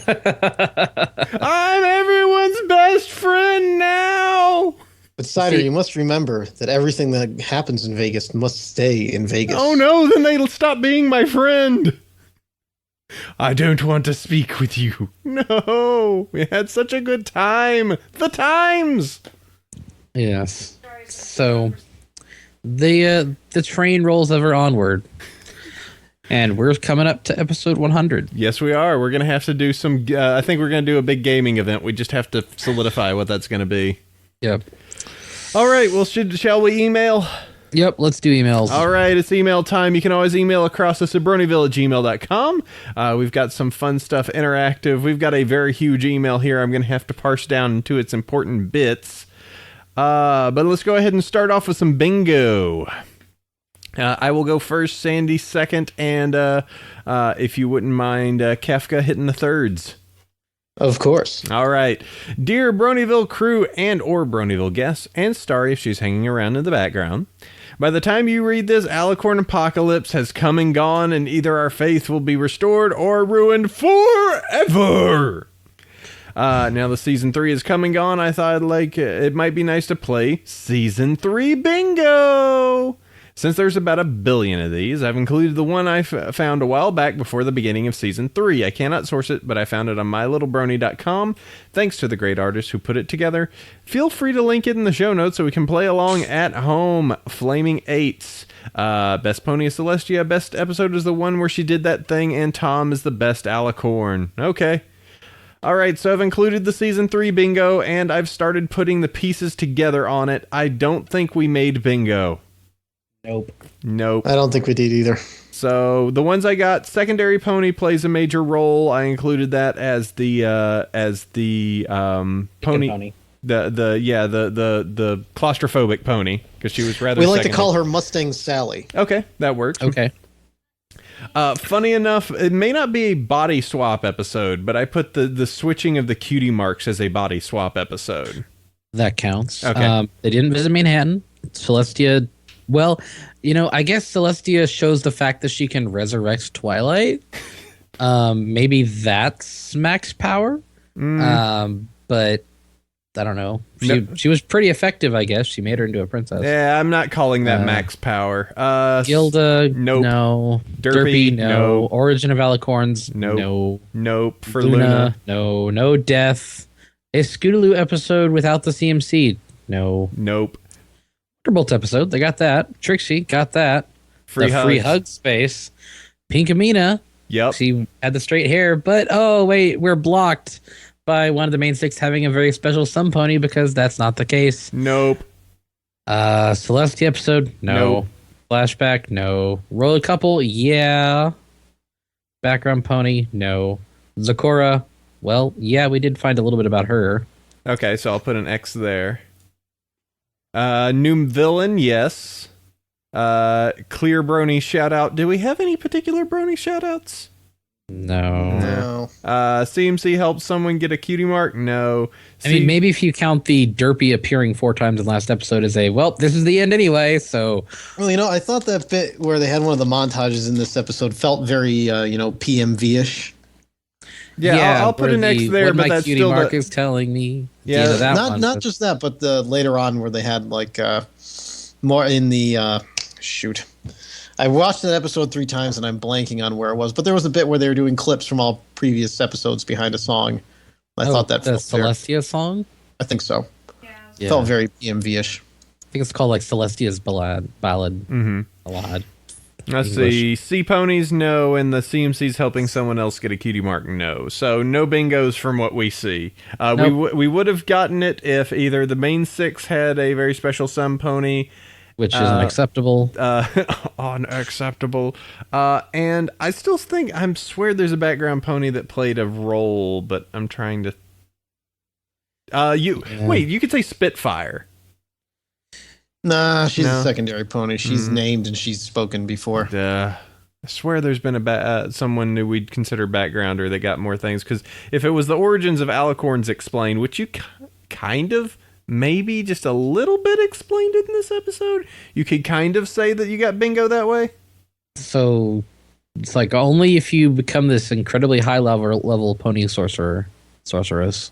I'm everyone's best friend now! But Cider, you must remember that everything that happens in Vegas must stay in Vegas. Oh no, then they'll stop being my friend. I don't want to speak with you. No, we had such a good time. The times. Yes. So the train rolls ever onward. And we're coming up to episode 100. Yes, we are. We're going to have to do some... I think we're going to do a big gaming event. We just have to solidify what that's going to be. Yep. All right. Well, shall we email? Yep, let's do emails. All right, it's email time. You can always email across us at bronyville@gmail.com. We've got some fun stuff, interactive. We've got a very huge email here I'm going to have to parse down into its important bits. But let's go ahead and start off with some bingo. I will go first, Sandy second, and if you wouldn't mind, Kefka hitting the thirds. Of course. All right. Dear Bronyville crew and or Bronyville guests, and Starry if she's hanging around in the background, by the time you read this, Alicorn Apocalypse has come and gone, and either our faith will be restored or ruined forever. Now the season 3 is come and gone. I thought it might be nice to play season 3 bingo. Since there's about 1 billion of these, I've included the one I found a while back before the beginning of Season 3. I cannot source it, but I found it on mylittlebrony.com, thanks to the great artist who put it together. Feel free to link it in the show notes so we can play along at home. Flaming Eights. Best pony is Celestia. Best episode is the one where she did that thing, and Tom is the best alicorn. Okay. Alright, so I've included the Season 3 bingo, and I've started putting the pieces together on it. I don't think we made bingo. Nope. I don't think we did either. So the ones I got, secondary pony plays a major role. I included that as the pony. The claustrophobic pony because she was rather. We like to call her Mustang Sally. Okay, that works. Okay. Funny enough, it may not be a body swap episode, but I put the switching of the cutie marks as a body swap episode. That counts. Okay. They didn't visit Manhattan. Celestia. Well, I guess Celestia shows the fact that she can resurrect Twilight. Maybe that's max power. But I don't know. She was pretty effective, I guess. She made her into a princess. Yeah, I'm not calling that max power. Gilda, nope. No. Derpy, no. Origin of Alicorns, nope. No. Nope. For Luna. No. No Death. A Scootaloo episode without the CMC. No. Nope. Thunderbolt episode, they got that. Trixie got that. Free hug space. Pinkamena. Yep. She had the straight hair, but oh wait, we're blocked by one of the main 6 having a very special sun pony because that's not the case. Nope. Celestia episode, no. Nope. Flashback, no. Roller couple, yeah. Background pony, no. Zakora, well, yeah, we did find a little bit about her. Okay, so I'll put an X there. New villain, yes. Clear Brony shout out. Do we have any particular Brony shout outs? No. CMC helped someone get a cutie mark? No. I mean, maybe if you count the Derpy appearing 4 times in the last episode as this is the end anyway, so. Well, I thought that bit where they had one of the montages in this episode felt very, PMV-ish. Yeah, I'll put an X there, but that's still mark is telling me. Yeah, not just that, but the later on where they had more in the shoot. I watched that episode 3 times and I'm blanking on where it was, but there was a bit where they were doing clips from all previous episodes behind a song. I thought that the Celestia song. I think so. Yeah. Felt very PMV-ish. I think it's called Celestia's ballad. Mm-hmm. Ballad. Let's see. Sea ponies, no, and the CMC's helping someone else get a cutie mark, no. So no bingos from what we see. Nope. We would have gotten it if either the main 6 had a very special sun pony, which is unacceptable. Unacceptable. And I still think I swear there's a background pony that played a role, but I'm trying to. Wait, you could say Spitfire. Nah, she's a secondary pony. She's named and she's spoken before. I swear there's been someone who we'd consider backgrounder that got more things, because if it was the origins of Alicorns explained, which you kind of, maybe just a little bit explained it in this episode, you could kind of say that you got bingo that way. So it's like only if you become this incredibly high level pony sorceress.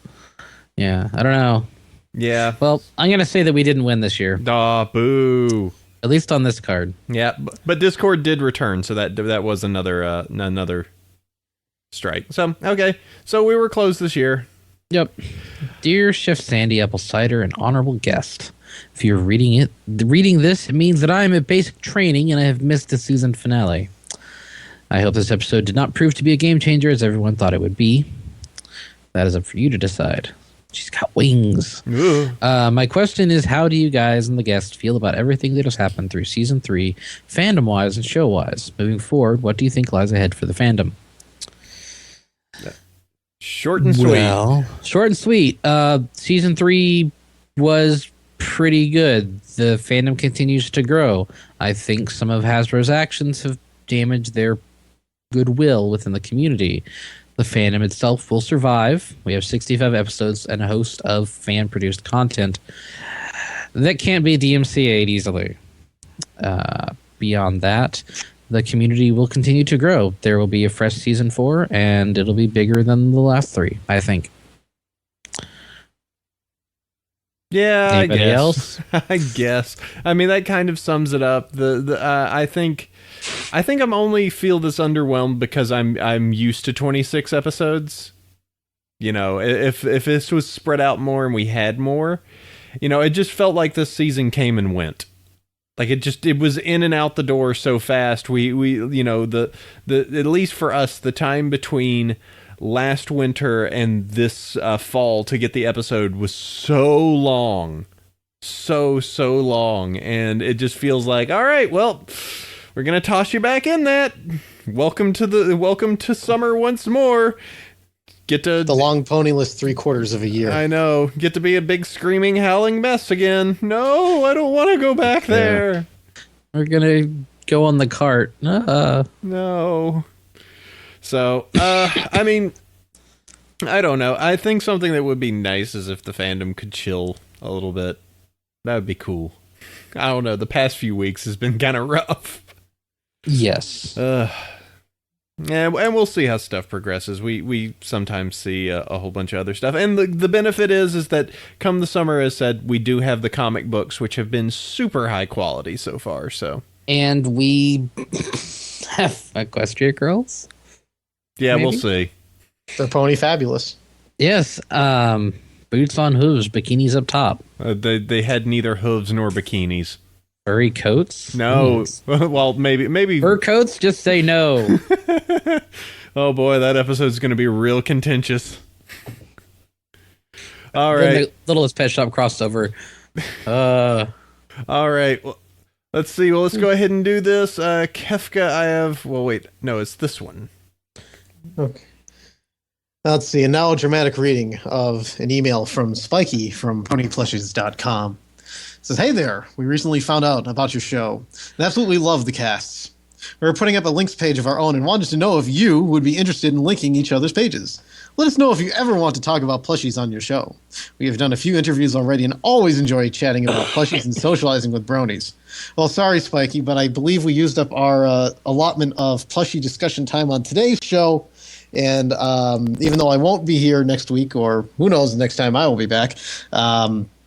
Yeah, I don't know. Yeah. Well, I'm going to say that we didn't win this year. Aw, boo. At least on this card. Yeah, but Discord did return, so that was another strike. So, okay. So we were closed this year. Yep. Dear Chef Sandy Apple Cider, an honorable guest. If you're reading this, it means that I am at basic training and I have missed the season finale. I hope this episode did not prove to be a game changer as everyone thought it would be. That is up for you to decide. She's got wings. My question is, how do you guys and the guest feel about everything that has happened through season 3, fandom-wise and show-wise? Moving forward, what do you think lies ahead for the fandom? Short and sweet. Well, short and sweet. Season 3 was pretty good. The fandom continues to grow. I think some of Hasbro's actions have damaged their goodwill within the community. The fandom itself will survive. We have 65 episodes and a host of fan-produced content that can't be DMCA'd easily. Beyond that, the community will continue to grow. There will be a fresh season 4, and it'll be bigger than the last 3, I think. Yeah, Anybody I guess. else? I guess. I mean, that kind of sums it up. I think I'm only feel this underwhelmed because I'm used to 26 episodes. You know, if this was spread out more and we had more, you know, it just felt like this season came and went. Like it was in and out the door so fast. We you know, the at least for us, the time between last winter and this fall to get the episode was so long, so long, and it just feels like, all right, well, we're gonna toss you back in that. Welcome to summer once more. Get to the long ponyless 3/4 of a year. I know. Get to be a big screaming, howling mess again. No, I don't want to go back there. We're gonna go on the cart. No. So, I mean, I don't know. I think something that would be nice is if the fandom could chill a little bit. That would be cool. I don't know. The past few weeks has been kind of rough. Yes. And we'll see how stuff progresses. We sometimes see a whole bunch of other stuff. And the benefit is that come the summer, as said, we do have the comic books, which have been super high quality so far. So, and we have Equestria Girls. Yeah, maybe? We'll see. They're pony fabulous. Yes. Boots on hooves, bikinis up top. They had neither hooves nor bikinis. Furry coats? No. Well, maybe. Fur coats? Just say no. Oh boy, that episode's going to be real contentious. All right. The Littlest Pet Shop crossover. All right. Well, let's see. Well, let's go ahead and do this. Kefka, I have... Well, wait. No, it's this one. Okay. Let's see. And now a dramatic reading of an email from Spiky from ponyplushes.com. Says, hey there, we recently found out about your show and absolutely love the casts. We were putting up a links page of our own and wanted to know if you would be interested in linking each other's pages. Let us know if you ever want to talk about plushies on your show. We have done a few interviews already and always enjoy chatting about plushies and socializing with bronies. Well, sorry, Spiky, but I believe we used up our allotment of plushie discussion time on today's show. And even though I won't be here next week, or who knows the next time I will be back,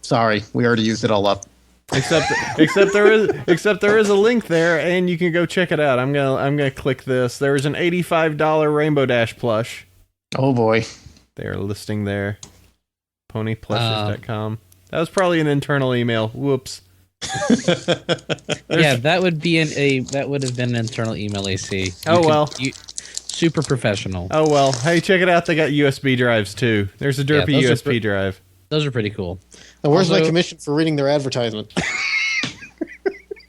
sorry, we already used it all up. Except there is a link there, and you can go check it out. I'm gonna click this. There is an $85 Rainbow Dash plush. Oh boy, they're listing there. Ponyplushes.com. That was probably an internal email. Whoops. Yeah, that would have been an internal email. AC. Super professional. Oh well. Hey, check it out. They got USB drives too. There's a derpy USB drive. Those are pretty cool. And where's my commission for reading their advertisement?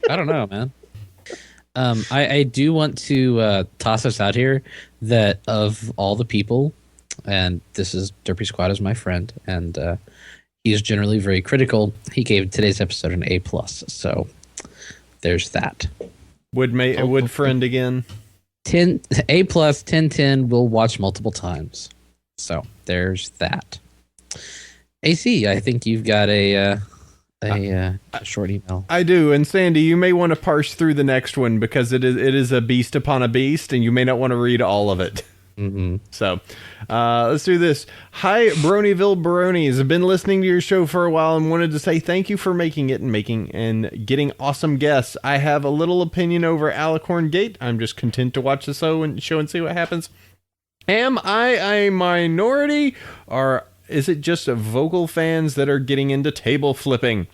I don't know, man. I do want to toss us out here that of all the people, and this is Derpy Squad is my friend, and he is generally very critical. He gave today's episode an A+. So there's that. Would friend again? A plus 1010 will watch multiple times. So there's that. AC, I think you've got a short email. I do, and Sandy, you may want to parse through the next one because it is a beast upon a beast, and you may not want to read all of it. Mm-hmm. So, let's do this. Hi, Bronyville Bronies. I've been listening to your show for a while and wanted to say thank you for making it and getting awesome guests. I have a little opinion over Alicorn Gate. I'm just content to watch the show and see what happens. Am I a minority, or is it just vocal fans that are getting into table flipping?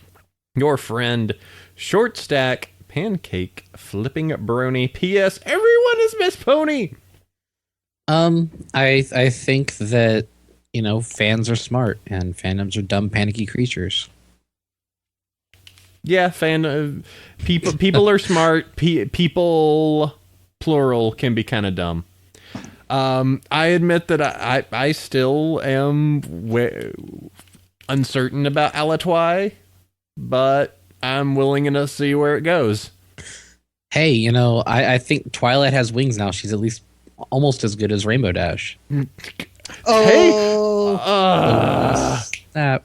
Your friend, Short Stack Pancake Flipping Brony. P.S. Everyone is Miss Pony. I think that, fans are smart and fandoms are dumb, panicky creatures. Yeah, people are smart. People, plural, can be kind of dumb. I admit that I still am uncertain about Alatwi, but I'm willing to see where it goes. Hey, I think Twilight has wings now. She's at least almost as good as Rainbow Dash. Oh, Snap.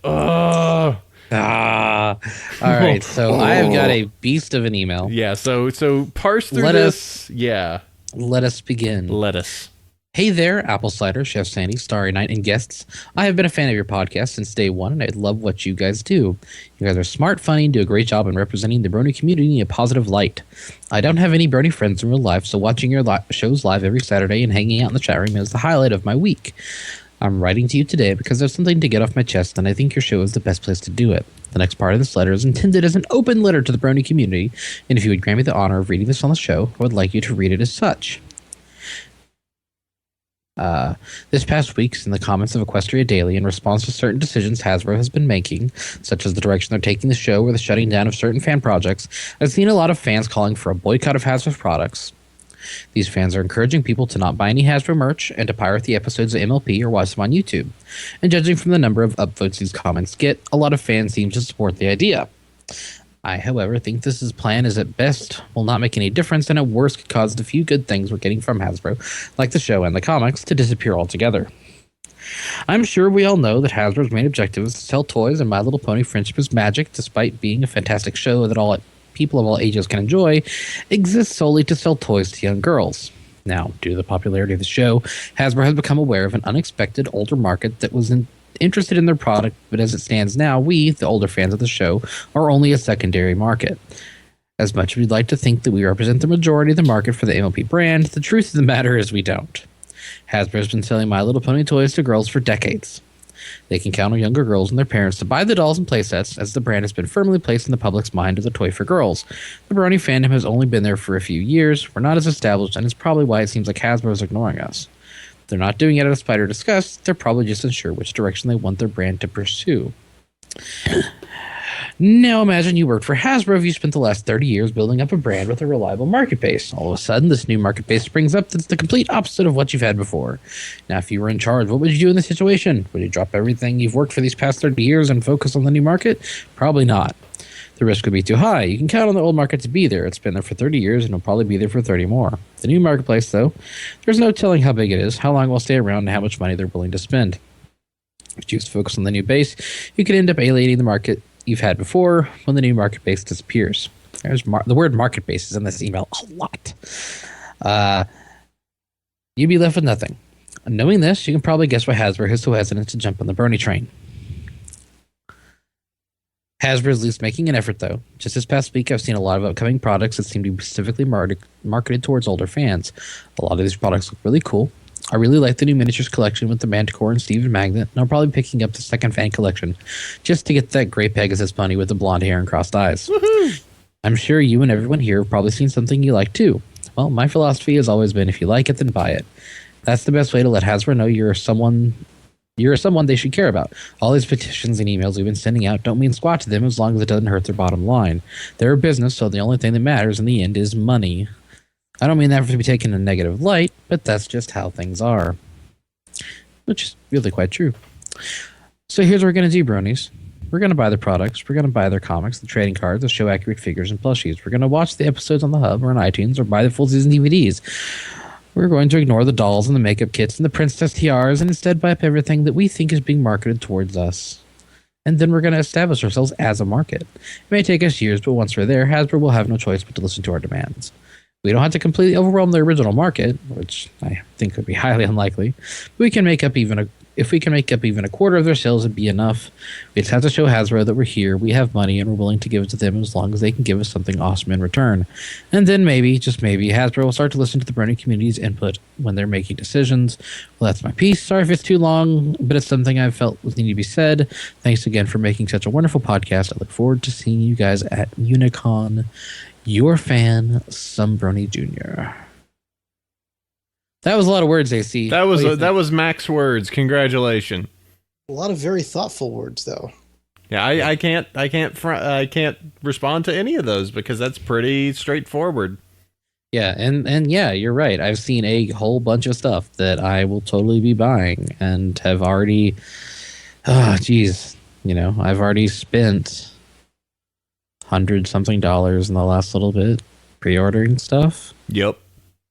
All right, so I have got a beast of an email. Yeah, so parse through this. Yeah. Let us begin. Let us. Hey there, Apple Cider, Chef Sandy, Starry Night, and guests. I have been a fan of your podcast since day one, and I love what you guys do. You guys are smart, funny, and do a great job in representing the Brony community in a positive light. I don't have any Brony friends in real life, so watching your shows live every Saturday and hanging out in the chat room is the highlight of my week. I'm writing to you today because there's something to get off my chest, and I think your show is the best place to do it. The next part of this letter is intended as an open letter to the Brony community, and if you would grant me the honor of reading this on the show, I would like you to read it as such. This past week, in the comments of Equestria Daily, in response to certain decisions Hasbro has been making, such as the direction they're taking the show or the shutting down of certain fan projects, I've seen a lot of fans calling for a boycott of Hasbro's products. These fans are encouraging people to not buy any Hasbro merch and to pirate the episodes of MLP or watch them on YouTube. And judging from the number of upvotes these comments get, a lot of fans seem to support the idea. I, however, think this plan is at best will not make any difference, and at worst could cause the few good things we're getting from Hasbro, like the show and the comics, to disappear altogether. I'm sure we all know that Hasbro's main objective is to sell toys, and My Little Pony Friendship is Magic, despite being a fantastic show that people of all ages can enjoy, exists solely to sell toys to young girls. Now, due to the popularity of the show, Hasbro has become aware of an unexpected older market that was interested in their product, but as it stands now, we, the older fans of the show, are only a secondary market. As much as we'd like to think that we represent the majority of the market for the MLP brand, the truth of the matter is we don't. Hasbro has been selling My Little Pony toys to girls for decades. They can count on younger girls and their parents to buy the dolls and playsets, as the brand has been firmly placed in the public's mind as a toy for girls. The Brony fandom has only been there for a few years, we're not as established, and it's probably why it seems like Hasbro is ignoring us. They're not doing it out of spite or disgust, they're probably just unsure which direction they want their brand to pursue. Now imagine you worked for Hasbro if you spent the last 30 years building up a brand with a reliable market base. All of a sudden, this new market base springs up that's the complete opposite of what you've had before. Now, if you were in charge, what would you do in this situation? Would you drop everything you've worked for these past 30 years and focus on the new market? Probably not. The risk would be too high. You can count on the old market to be there. It's been there for 30 years and it'll probably be there for 30 more. The new marketplace, though, there's no telling how big it is, how long it will stay around, and how much money they're willing to spend. If you choose to focus on the new base, you could end up alienating the market you've had before when the new market base disappears. There's the word market base is in this email a lot. You'd be left with nothing. Knowing this, you can probably guess why Hasbro is so hesitant to jump on the Brony train. Hasbro is at least making an effort, though. Just this past week, I've seen a lot of upcoming products that seem to be specifically marketed towards older fans. A lot of these products look really cool. I really like the new miniatures collection with the Manticore and Steven Magnet, and I'm probably picking up the second fan collection just to get that gray Pegasus bunny with the blonde hair and crossed eyes. Woohoo! I'm sure you and everyone here have probably seen something you like too. Well, my philosophy has always been if you like it, then buy it. That's the best way to let Hasbro know you're someone they should care about. All these petitions and emails we've been sending out don't mean squat to them as long as it doesn't hurt their bottom line. They're a business, so the only thing that matters in the end is money. I don't mean that to be taken in a negative light, but that's just how things are. Which is really quite true. So here's what we're going to do, Bronies. We're going to buy their products. We're going to buy their comics, the trading cards, the show accurate figures and plushies. We're going to watch the episodes on the Hub or on iTunes or buy the full season DVDs. We're going to ignore the dolls and the makeup kits and the princess tiaras and instead buy up everything that we think is being marketed towards us. And then we're going to establish ourselves as a market. It may take us years, but once we're there, Hasbro will have no choice but to listen to our demands. We don't have to completely overwhelm the original market, which I think would be highly unlikely. But we can make up even a quarter of their sales, it'd be enough. We just have to show Hasbro that we're here, we have money, and we're willing to give it to them as long as they can give us something awesome in return. And then maybe, just maybe, Hasbro will start to listen to the Brony community's input when they're making decisions. Well, that's my piece. Sorry if it's too long, but it's something I felt was needed to be said. Thanks again for making such a wonderful podcast. I look forward to seeing you guys at Unicon. Your fan, Some Brony Jr. That was a lot of words, AC. That was max words. Congratulations. A lot of very thoughtful words, though. Yeah, I can't respond to any of those because that's pretty straightforward. Yeah, and yeah, you're right. I've seen a whole bunch of stuff that I will totally be buying and have already. I've already spent $100-something in the last little bit pre-ordering stuff. Yep.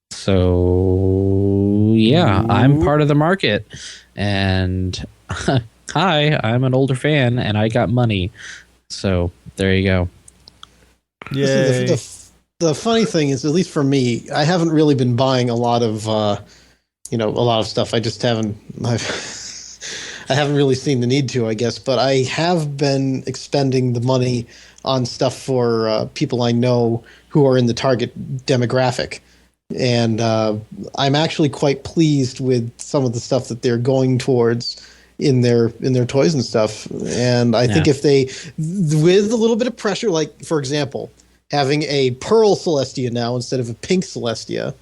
So yeah, I'm part of the market, and hi, I'm an older fan, and I got money. So there you go. Yay. The funny thing is, at least for me, I haven't really been buying a lot of stuff. I just haven't. I haven't really seen the need to, I guess, but I have been expending the money on stuff for people I know who are in the target demographic. And I'm actually quite pleased with some of the stuff that they're going towards in their toys and stuff. And I think if they, with a little bit of pressure, like, for example, having a pearl Celestia now instead of a pink Celestia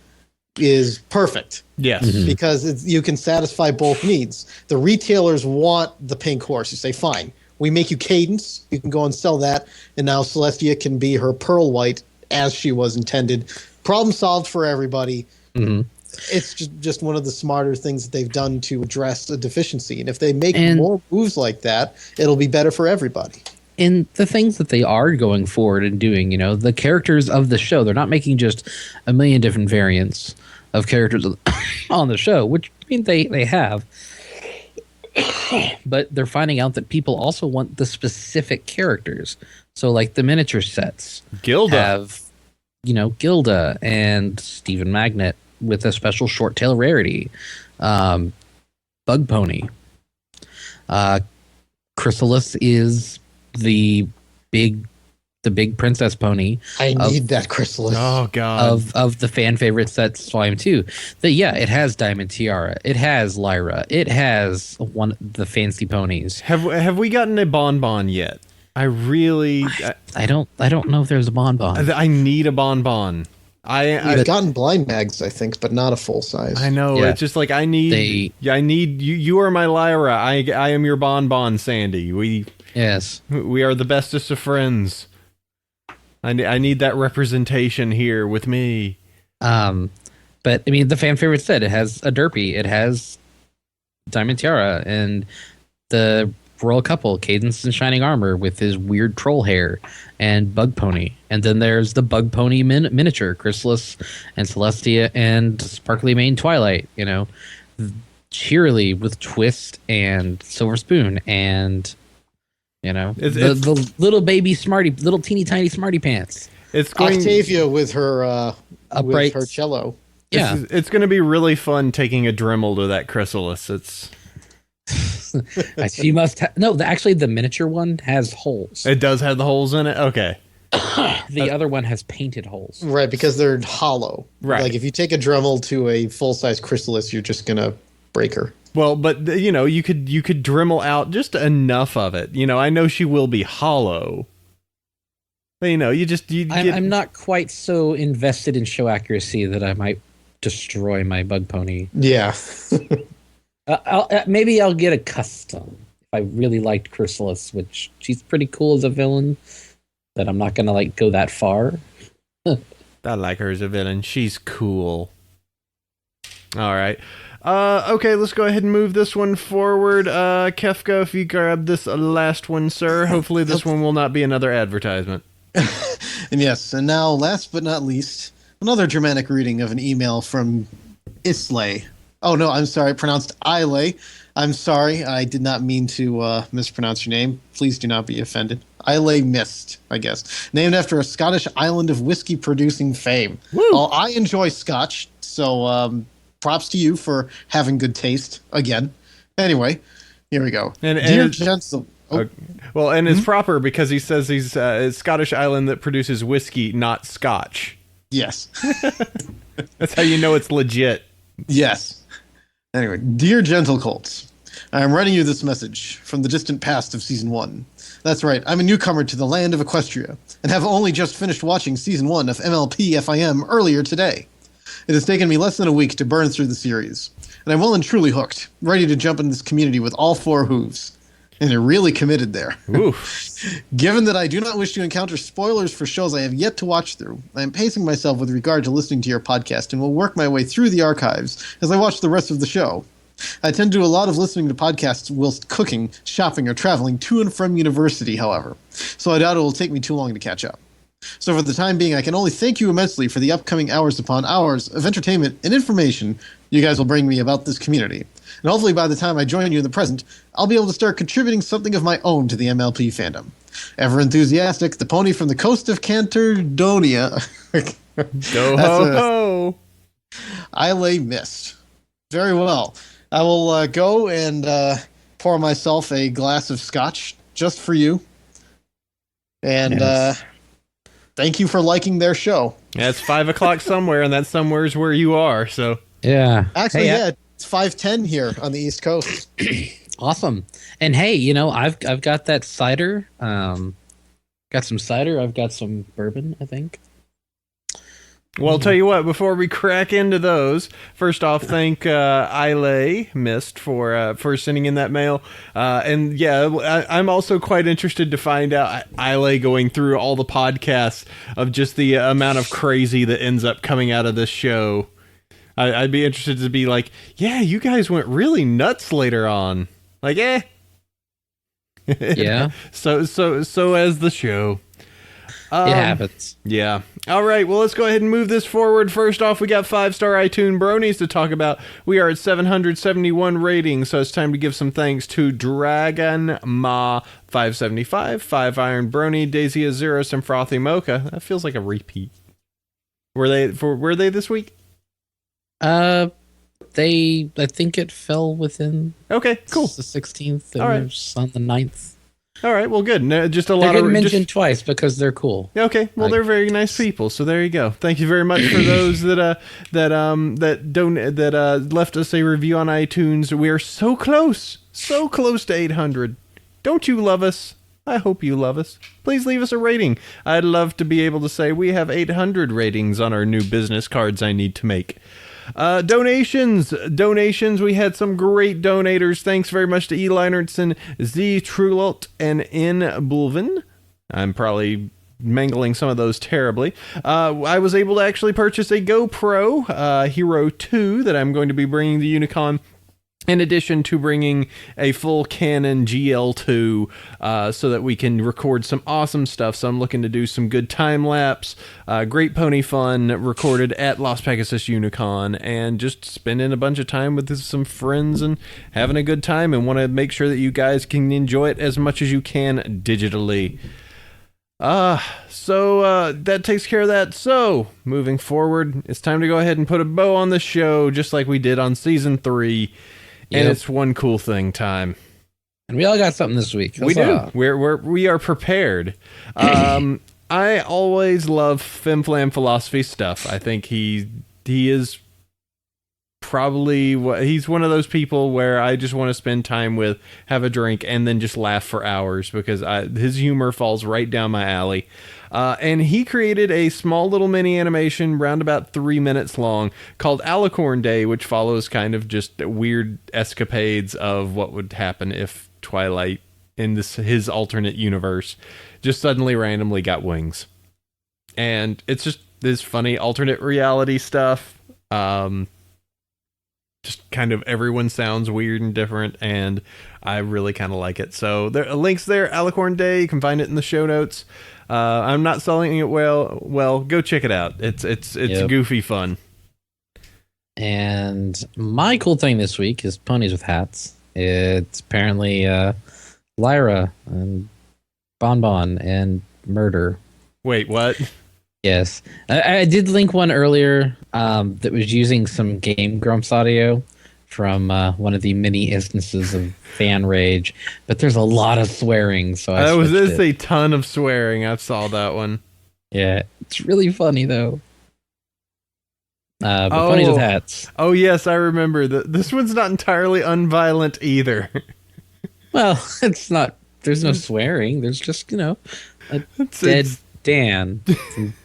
is perfect. Yes. Mm-hmm. Because you can satisfy both needs. The retailers want the pink horse. You say, fine, we make you Cadence. You can go and sell that. And now Celestia can be her pearl white as she was intended. Problem solved for everybody. Mm-hmm. It's just one of the smarter things that they've done to address a deficiency. And if they make more moves like that, it'll be better for everybody. And the things that they are going forward and doing, the characters of the show, they're not making just a million different variants of characters on the show, which I mean they have. But they're finding out that people also want the specific characters. So like the miniature sets Gilda have, Gilda and Stephen Magnet with a special short tail rarity. Bug Pony. Chrysalis is the big princess pony. I need that Chrysalis. Oh god. Of the fan favorite sets volume 2. It has Diamond Tiara, it has Lyra, it has the fancy ponies. Have we gotten a bonbon yet? I don't know if there's a bonbon. I need a bonbon. I've gotten blind bags, I think, but not a full size. I know. Yeah. It's just like I need you. You are my Lyra. I am your bonbon, Sandy. We are the bestest of friends. I need that representation here with me. But I mean, the fan favorite set, it has a Derpy, it has Diamond Tiara, and the royal couple, Cadence and Shining Armor with his weird troll hair, and Bug Pony. And then there's the Bug Pony miniature, Chrysalis and Celestia and Sparkly Mane Twilight, Cheerily with Twist and Silver Spoon and the little baby little teeny tiny Smarty Pants. It's Octavia with her upright, with her cello. Yeah, it's going to be really fun taking a Dremel to that Chrysalis. It's she must actually the miniature one has holes. It does have the holes in it. Okay. The other one has painted holes. Right, because they're hollow. Right. Like if you take a Dremel to a full size Chrysalis, you're just gonna break her. Well, but you could Dremel out just enough of it. I know she will be hollow. But I'm not quite so invested in show accuracy that I might destroy my Bug Pony. Yeah. Maybe I'll get a custom if I really liked Chrysalis, which she's pretty cool as a villain, but I'm not gonna go that far. I like her as a villain. She's cool. All right. Okay, let's go ahead and move this one forward. Kefka, if you grab this last one, sir. Hopefully this one will not be another advertisement. And yes, and now, last but not least, another Germanic reading of an email from Islay. Oh, no, I'm sorry, pronounced Islay. I'm sorry, I did not mean to mispronounce your name. Please do not be offended. Islay Mist, I guess. Named after a Scottish island of whiskey-producing fame. Woo. Well, I enjoy Scotch, so props to you for having good taste, again. Anyway, here we go. Dear Gentle... Oh. Well, and it's proper because he says he's a Scottish island that produces whiskey, not Scotch. Yes. That's how you know it's legit. Yes. Anyway, dear Gentle Colts, I am writing you this message from the distant past of Season 1. That's right, I'm a newcomer to the land of Equestria, and have only just finished watching Season 1 of MLP FIM earlier today. It has taken me less than a week to burn through the series, and I'm well and truly hooked, ready to jump into this community with all four hooves. And they're really committed there. Given that I do not wish to encounter spoilers for shows I have yet to watch through, I am pacing myself with regard to listening to your podcast and will work my way through the archives as I watch the rest of the show. I tend to do a lot of listening to podcasts whilst cooking, shopping, or traveling to and from university, however, so I doubt it will take me too long to catch up. So for the time being, I can only thank you immensely for the upcoming hours upon hours of entertainment and information you guys will bring me about this community. And hopefully by the time I join you in the present, I'll be able to start contributing something of my own to the MLP fandom. Ever enthusiastic, the pony from the coast of Canterdonia. Go ho ho! Islay Mist. Very well. I will go and pour myself a glass of scotch just for you. And thank you for liking their show. Yeah, it's 5 o'clock somewhere, and that somewhere's where you are, so... Yeah. Actually, it's 5:10 here on the East Coast. Awesome. And hey, you know, I've got that cider. Got some cider. I've got some bourbon, I think. Well, I'll tell you what, before we crack into those, first off, thank Islay Mist for sending in that mail. And yeah, I'm also quite interested to find out Islay going through all the podcasts of just the amount of crazy that ends up coming out of this show. I'd be interested to be like, yeah, you guys went really nuts later on. Like, Yeah. So as the show. It happens. Yeah. All right. Well, let's go ahead and move this forward. First off, we got 5-star iTunes Bronies to talk about. We are at 771 ratings, so it's time to give some thanks to Dragon Ma 575, 5 Iron Brony, Daisy Azura, some Frothy Mocha. That feels like a repeat. Were they this week? I think it fell within. Okay, cool. The 16th. All right. On the 9th. All right, well, good. No, just a lot They're of getting mentioned twice because they're cool. Okay, well, they're very nice people, so there you go. Thank you very much for those that left us a review on iTunes. We are so close to 800. Don't you love us? I hope you love us. Please leave us a rating. I'd love to be able to say we have 800 ratings on our new business cards I need to make. Donations. We had some great donators. Thanks very much to E. Leinertson, Z. Trulot, and N. Bulvin. I'm probably mangling some of those terribly. I was able to actually purchase a GoPro Hero 2 that I'm going to be bringing to Unicon, in addition to bringing a full Canon GL2 so that we can record some awesome stuff. So I'm looking to do some good time-lapse, great pony fun recorded at Las Pegasus Unicon, and just spending a bunch of time with some friends and having a good time, and want to make sure that you guys can enjoy it as much as you can digitally. So that takes care of that. So, moving forward, it's time to go ahead and put a bow on the show, just like we did on Season 3. And it's one cool thing time. And we all got something this week. We do. We are prepared. I always love Fim Flam Philosophy stuff. I think he is probably he's one of those people where I just want to spend time with, have a drink, and then just laugh for hours because his humor falls right down my alley. And he created a small little mini animation, round about 3 minutes long, called Alicorn Day, which follows kind of just weird escapades of what would happen if Twilight, in his alternate universe, just suddenly randomly got wings. And it's just this funny alternate reality stuff. just kind of everyone sounds weird and different, and I really kind of like it. So there are links there, Alicorn Day. You can find it in the show notes. I'm not selling it well. Go check it out. It's goofy fun. And my cool thing this week is Ponies with Hats. It's apparently Lyra and Bonbon and Murder. Wait, what? Yes. I did link one earlier that was using some Game Grumps audio from one of the many instances of fan rage, but there's a lot of swearing, so there's a ton of swearing. I saw that one. Yeah, it's really funny though. But Ponies with Hats. Oh yes, I remember. This one's not entirely unviolent either. Well, it's not. There's no swearing. There's just a dead Dan.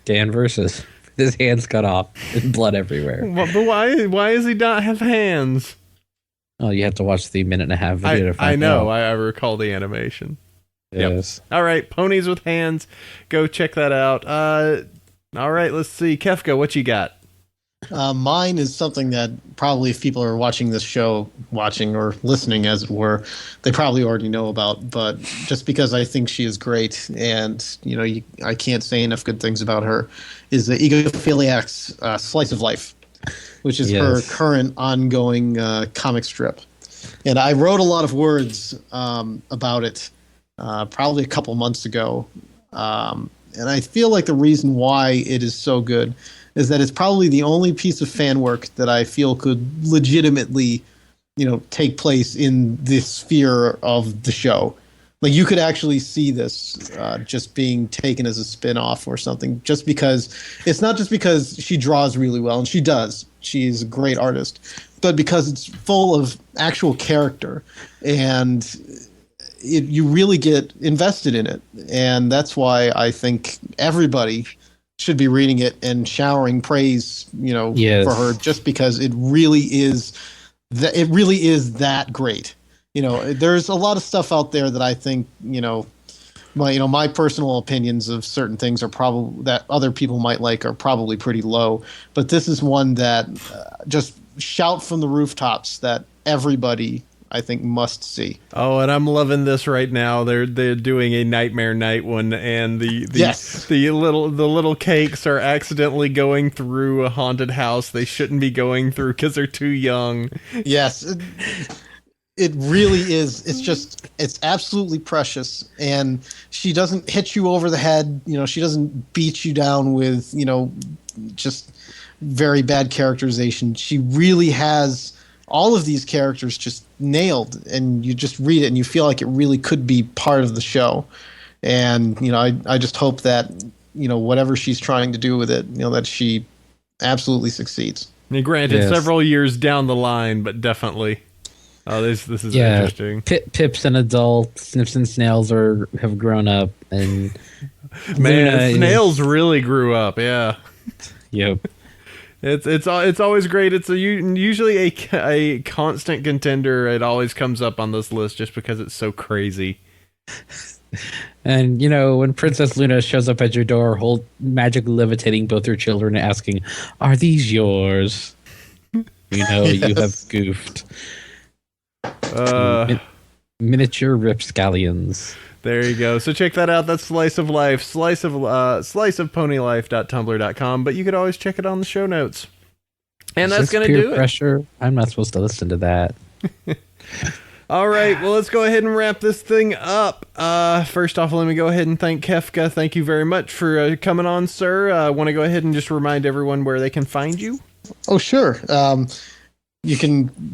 Dan versus his hands cut off and blood everywhere. But why does he not have hands? Oh, you have to watch the 1.5 video to find I know. out. I recall the animation. Yes. Yep. All right, Ponies with Hands. Go check that out. All right, let's see. Kefka, what you got? Mine is something that probably if people are watching this show, watching or listening as it were, they probably already know about. But just because I think she is great, and I can't say enough good things about her, is the Egophiliac's Slice of Life, which is her current ongoing comic strip. And I wrote a lot of words about it probably a couple months ago, and I feel like the reason why it is so good is that it's probably the only piece of fan work that I feel could legitimately, take place in the sphere of the show. Like you could actually see this just being taken as a spin-off or something, just because it's not just because she draws really well, and she does. She's a great artist, but because it's full of actual character, and you really get invested in it. And that's why I think everybody should be reading it and showering praise, for her, just because it really is that great. There's a lot of stuff out there that I think, my personal opinions of certain things are probably that other people might like are probably pretty low, but this is one that just shout from the rooftops that everybody I think must see. Oh, and I'm loving this right now. They're doing a Nightmare Night one, and the little cakes are accidentally going through a haunted house they shouldn't be going through because they're too young. Yes, it really is. It's absolutely precious, and she doesn't hit you over the head. She doesn't beat you down with just very bad characterization. She really has all of these characters just nailed, and you just read it and you feel like it really could be part of the show. And I just hope that whatever she's trying to do with it, that she absolutely succeeds. And granted, several years down the line, but definitely. Oh, this is interesting. Pip's an adult. Snips and Snails have grown up, and man, Snails really grew up. Yeah. Yep. It's always great. It's usually a constant contender. It always comes up on this list just because it's so crazy. And when Princess Luna shows up at your door, magically levitating both her children, and asking, "Are these yours?" You have goofed. Miniature Ripscallions. There you go. So check that out. That's Slice of Life, sliceofponylife.tumblr.com. But you could always check it on the show notes. And that's going to do it. Pressure? I'm not supposed to listen to that. All right. Well, let's go ahead and wrap this thing up. First off, let me go ahead and thank Kefka. Thank you very much for coming on, sir. I want to go ahead and just remind everyone where they can find you. Oh, sure.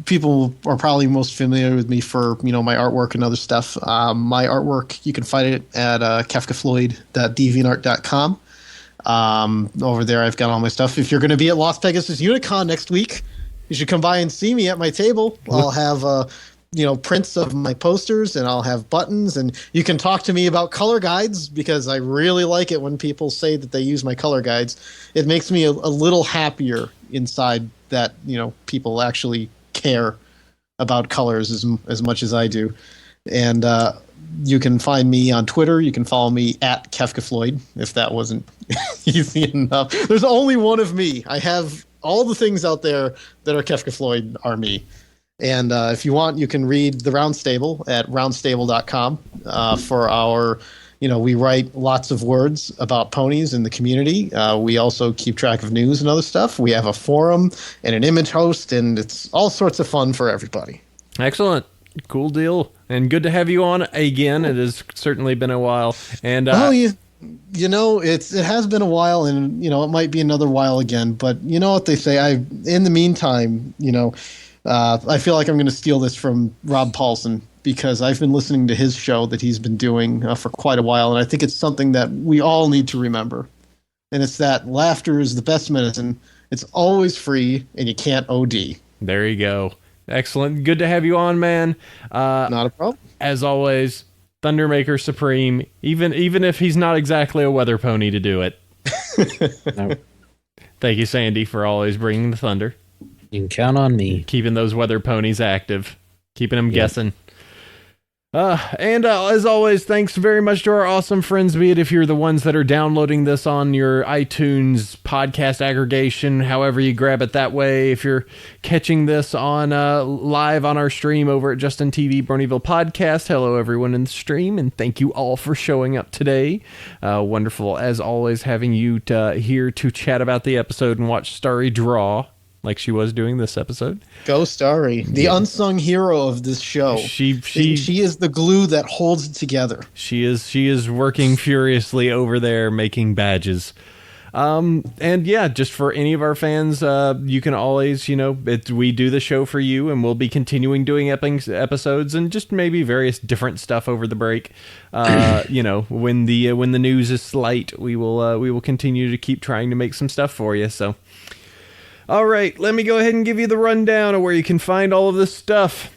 People are probably most familiar with me for, my artwork and other stuff. My artwork, you can find it at kefkafloyd.deviantart.com. Over there, I've got all my stuff. If you're going to be at Las Pegasus Unicon next week, you should come by and see me at my table. I'll have, prints of my posters, and I'll have buttons, and you can talk to me about color guides, because I really like it when people say that they use my color guides. It makes me a little happier inside that people actually care about colors as much as I do. And you can find me on Twitter. You can follow me at Kefka Floyd, if that wasn't easy enough. There's only one of me. I have all the things out there that are Kefka Floyd are me. And if you want, you can read the Roundstable at roundstable.com for our, we write lots of words about ponies in the community. We also keep track of news and other stuff. We have a forum and an image host, and it's all sorts of fun for everybody. Excellent. Cool deal. And good to have you on again. It has certainly been a while. And it has been a while, and it might be another while again. But you know what they say. In the meantime, I feel like I'm going to steal this from Rob Paulson, because I've been listening to his show that he's been doing for quite a while, and I think it's something that we all need to remember. And it's that laughter is the best medicine. It's always free, and you can't OD. There you go. Excellent. Good to have you on, man. Not a problem. As always, Thundermaker Supreme, even if he's not exactly a weather pony to do it. No. Thank you, Sandy, for always bringing the thunder. You can count on me. Keeping those weather ponies active. Keeping them guessing. And as always, thanks very much to our awesome friends, be it if you're the ones that are downloading this on your iTunes podcast aggregation, however you grab it that way. If you're catching this on live on our stream over at Justin TV Bronyville Podcast, hello everyone in the stream, and thank you all for showing up today. Wonderful, as always, having you here to chat about the episode and watch Starry draw like she was doing this episode. Go Starry, the unsung hero of this show. She is the glue that holds it together. She is working furiously over there making badges. And yeah, just for any of our fans, you can always, we do the show for you, and we'll be continuing doing episodes and just maybe various different stuff over the break. When the news is light, we will continue to keep trying to make some stuff for you. So. All right, let me go ahead and give you the rundown of where you can find all of this stuff.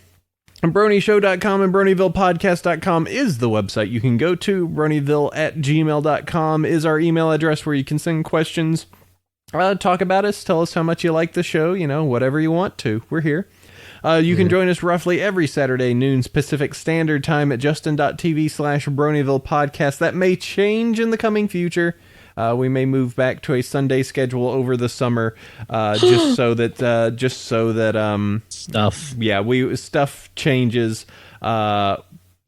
BronyShow.com and BronyvillePodcast.com is the website you can go to. Bronyville@gmail.com is our email address where you can send questions. Talk about us, tell us how much you like the show, whatever you want to. We're here. You can join us roughly every Saturday noon Pacific Standard Time at justin.tv/BronyvillePodcast. That may change in the coming future. We may move back to a Sunday schedule over the summer, just so that stuff changes.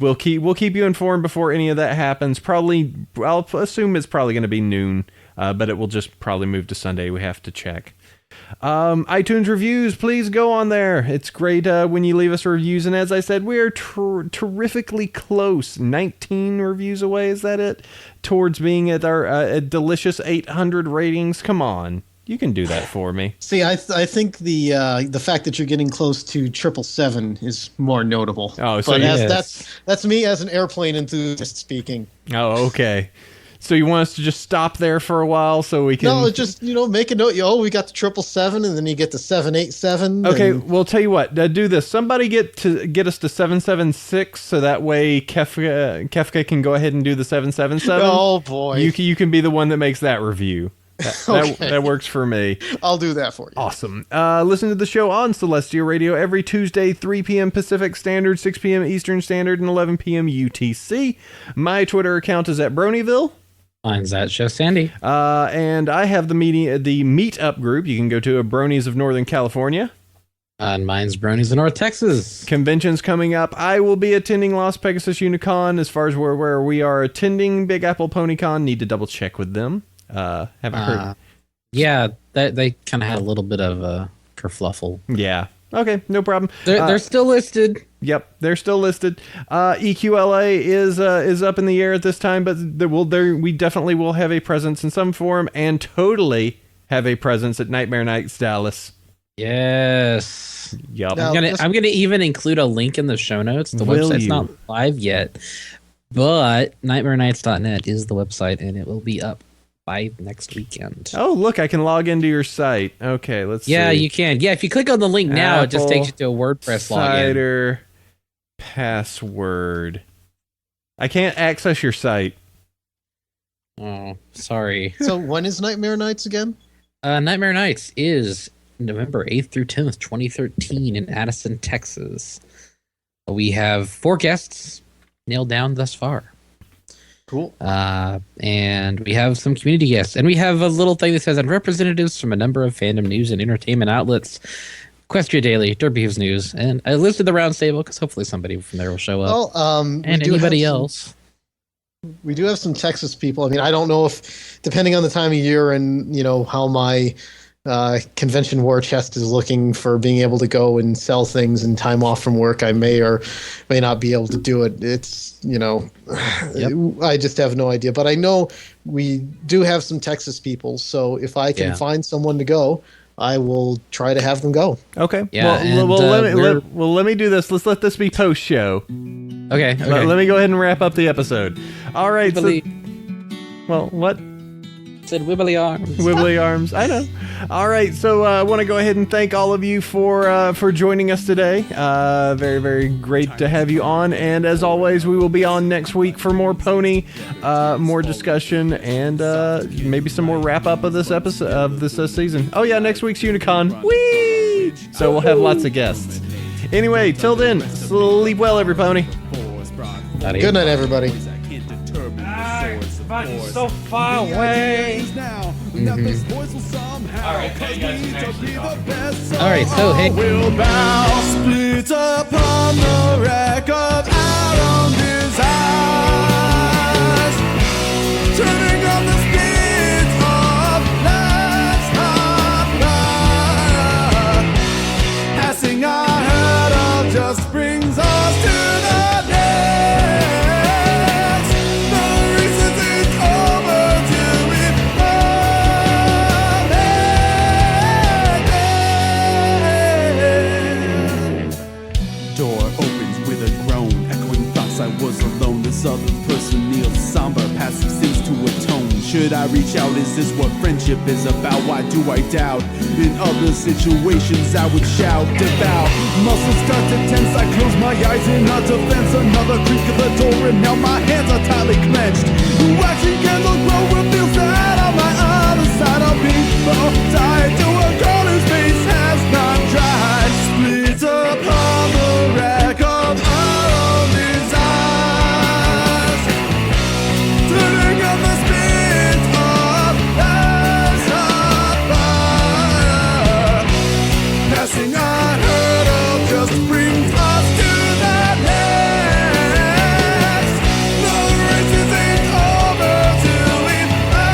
We'll keep you informed before any of that happens. Probably, I'll assume it's probably going to be noon, but it will just probably move to Sunday. We have to check. iTunes reviews, please go on there. It's great when you leave us reviews, and as I said, we are terrifically close, 19 reviews away, is that it? Towards being at our delicious 800 ratings. Come on, you can do that for me. See, I think the fact that you're getting close to 777 is more notable. Oh, so that's me as an airplane enthusiast speaking. Oh, okay. So you want us to just stop there for a while so we can... No, just, make a note. We got the 777, and then you get the 787. Okay, well, tell you what. Do this. Somebody get us to 776, so that way Kefka can go ahead and do the 777. Oh, boy. You can be the one that makes that review. That works for me. I'll do that for you. Awesome. Listen to the show on Celestia Radio every Tuesday, 3 p.m. Pacific Standard, 6 p.m. Eastern Standard, and 11 p.m. UTC. My Twitter account is at Bronyville. Mine's at Chef Sandy. And I have the meetup group. You can go to Bronies of Northern California. And mine's Bronies of North Texas. Conventions coming up. I will be attending Las Pegasus Unicon. As far as where we are attending Big Apple PonyCon, need to double check with them. Haven't heard. Yeah, they kind of had a little bit of a kerfluffle. Yeah. Okay, no problem. They're still listed. Yep, they're still listed. EQLA is up in the air at this time, but we definitely will have a presence in some form, and totally have a presence at Nightmare Nights Dallas. Yes. Yep. I'm gonna even include a link in the show notes. The website's not live yet, but nightmarenights.net is the website, and it will be up by next weekend. Oh, look, I can log into your site. Okay, let's see. Yeah, you can. Yeah, if you click on the link now, it just takes you to a WordPress login. Cider password. I can't access your site. Oh, sorry. So when is Nightmare Nights again? Nightmare Nights is November 8th through 10th, 2013 in Addison, Texas. We have 4 guests nailed down thus far. Cool. And we have some community guests. And we have a little thing that says, and representatives from a number of fandom news and entertainment outlets. Equestria Daily, Derby Hooves News. And I listed the round table because hopefully somebody from there will show up. Well, and anybody else. We do have some Texas people. I mean, I don't know if, depending on the time of year and, how my convention war chest is looking for being able to go and sell things and time off from work, I may or may not be able to do it. It's, I just have no idea. But I know we do have some Texas people. So if I can find someone to go, I will try to have them go. Okay. Yeah. Let me do this. Let's let this be post show. Okay. Let me go ahead and wrap up the episode. All right. What? Said wibbly arms. Wibbly arms. I know. All right. So I want to go ahead and thank all of you for joining us today. Very, very great to have you on. And as always, we will be on next week for more pony, more discussion, and maybe some more wrap up of this episode of this season. Oh yeah, next week's Unicon. Whee! So we'll have lots of guests. Anyway, till then, sleep well, every pony. Good night, everybody. So far away. All right, so hey. We'll bow, split upon the wreck of our own desires, turning on the speed of life's hot fire. Passing our hurdle just brings us to the next. The race isn't over till we've door opens with a groan, echoing thoughts I was alone. This other person kneels somber, passive sins to atone. Should I reach out? Is this what friendship is about? Why do I doubt? In other situations I would shout devout. Muscles start to tense, I close my eyes in our defense. Another creak of the door and now my hands are tightly clenched. The waxing candle glow reveals that on my other side I'll be tied to a girl whose face has not dried. Split upon the wreck of our own desires, turning on the spit of life's hot fire. Passing our hurdle just brings us to the next. The race isn't over till we've found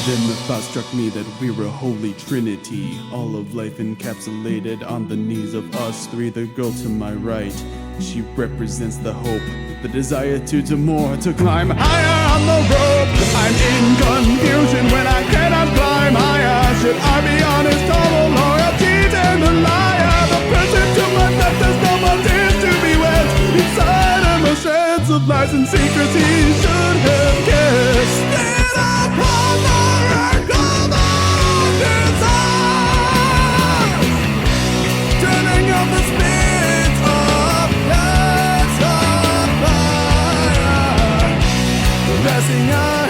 Then the thought struck me that we're a holy trinity, all of life encapsulated on the knees of us three. The girl to my right, she represents the hope, the desire to do more, to climb higher on the rope. I'm in confusion when I cannot climb higher. Should I be honest, all along a cheat and a liar? The person to my left has no more tears to be wet. Inside am a shreds of lies and secrets he should have guessed. Stand upon the wreck of our desires, turning on the spit of life's hot fire. Passing our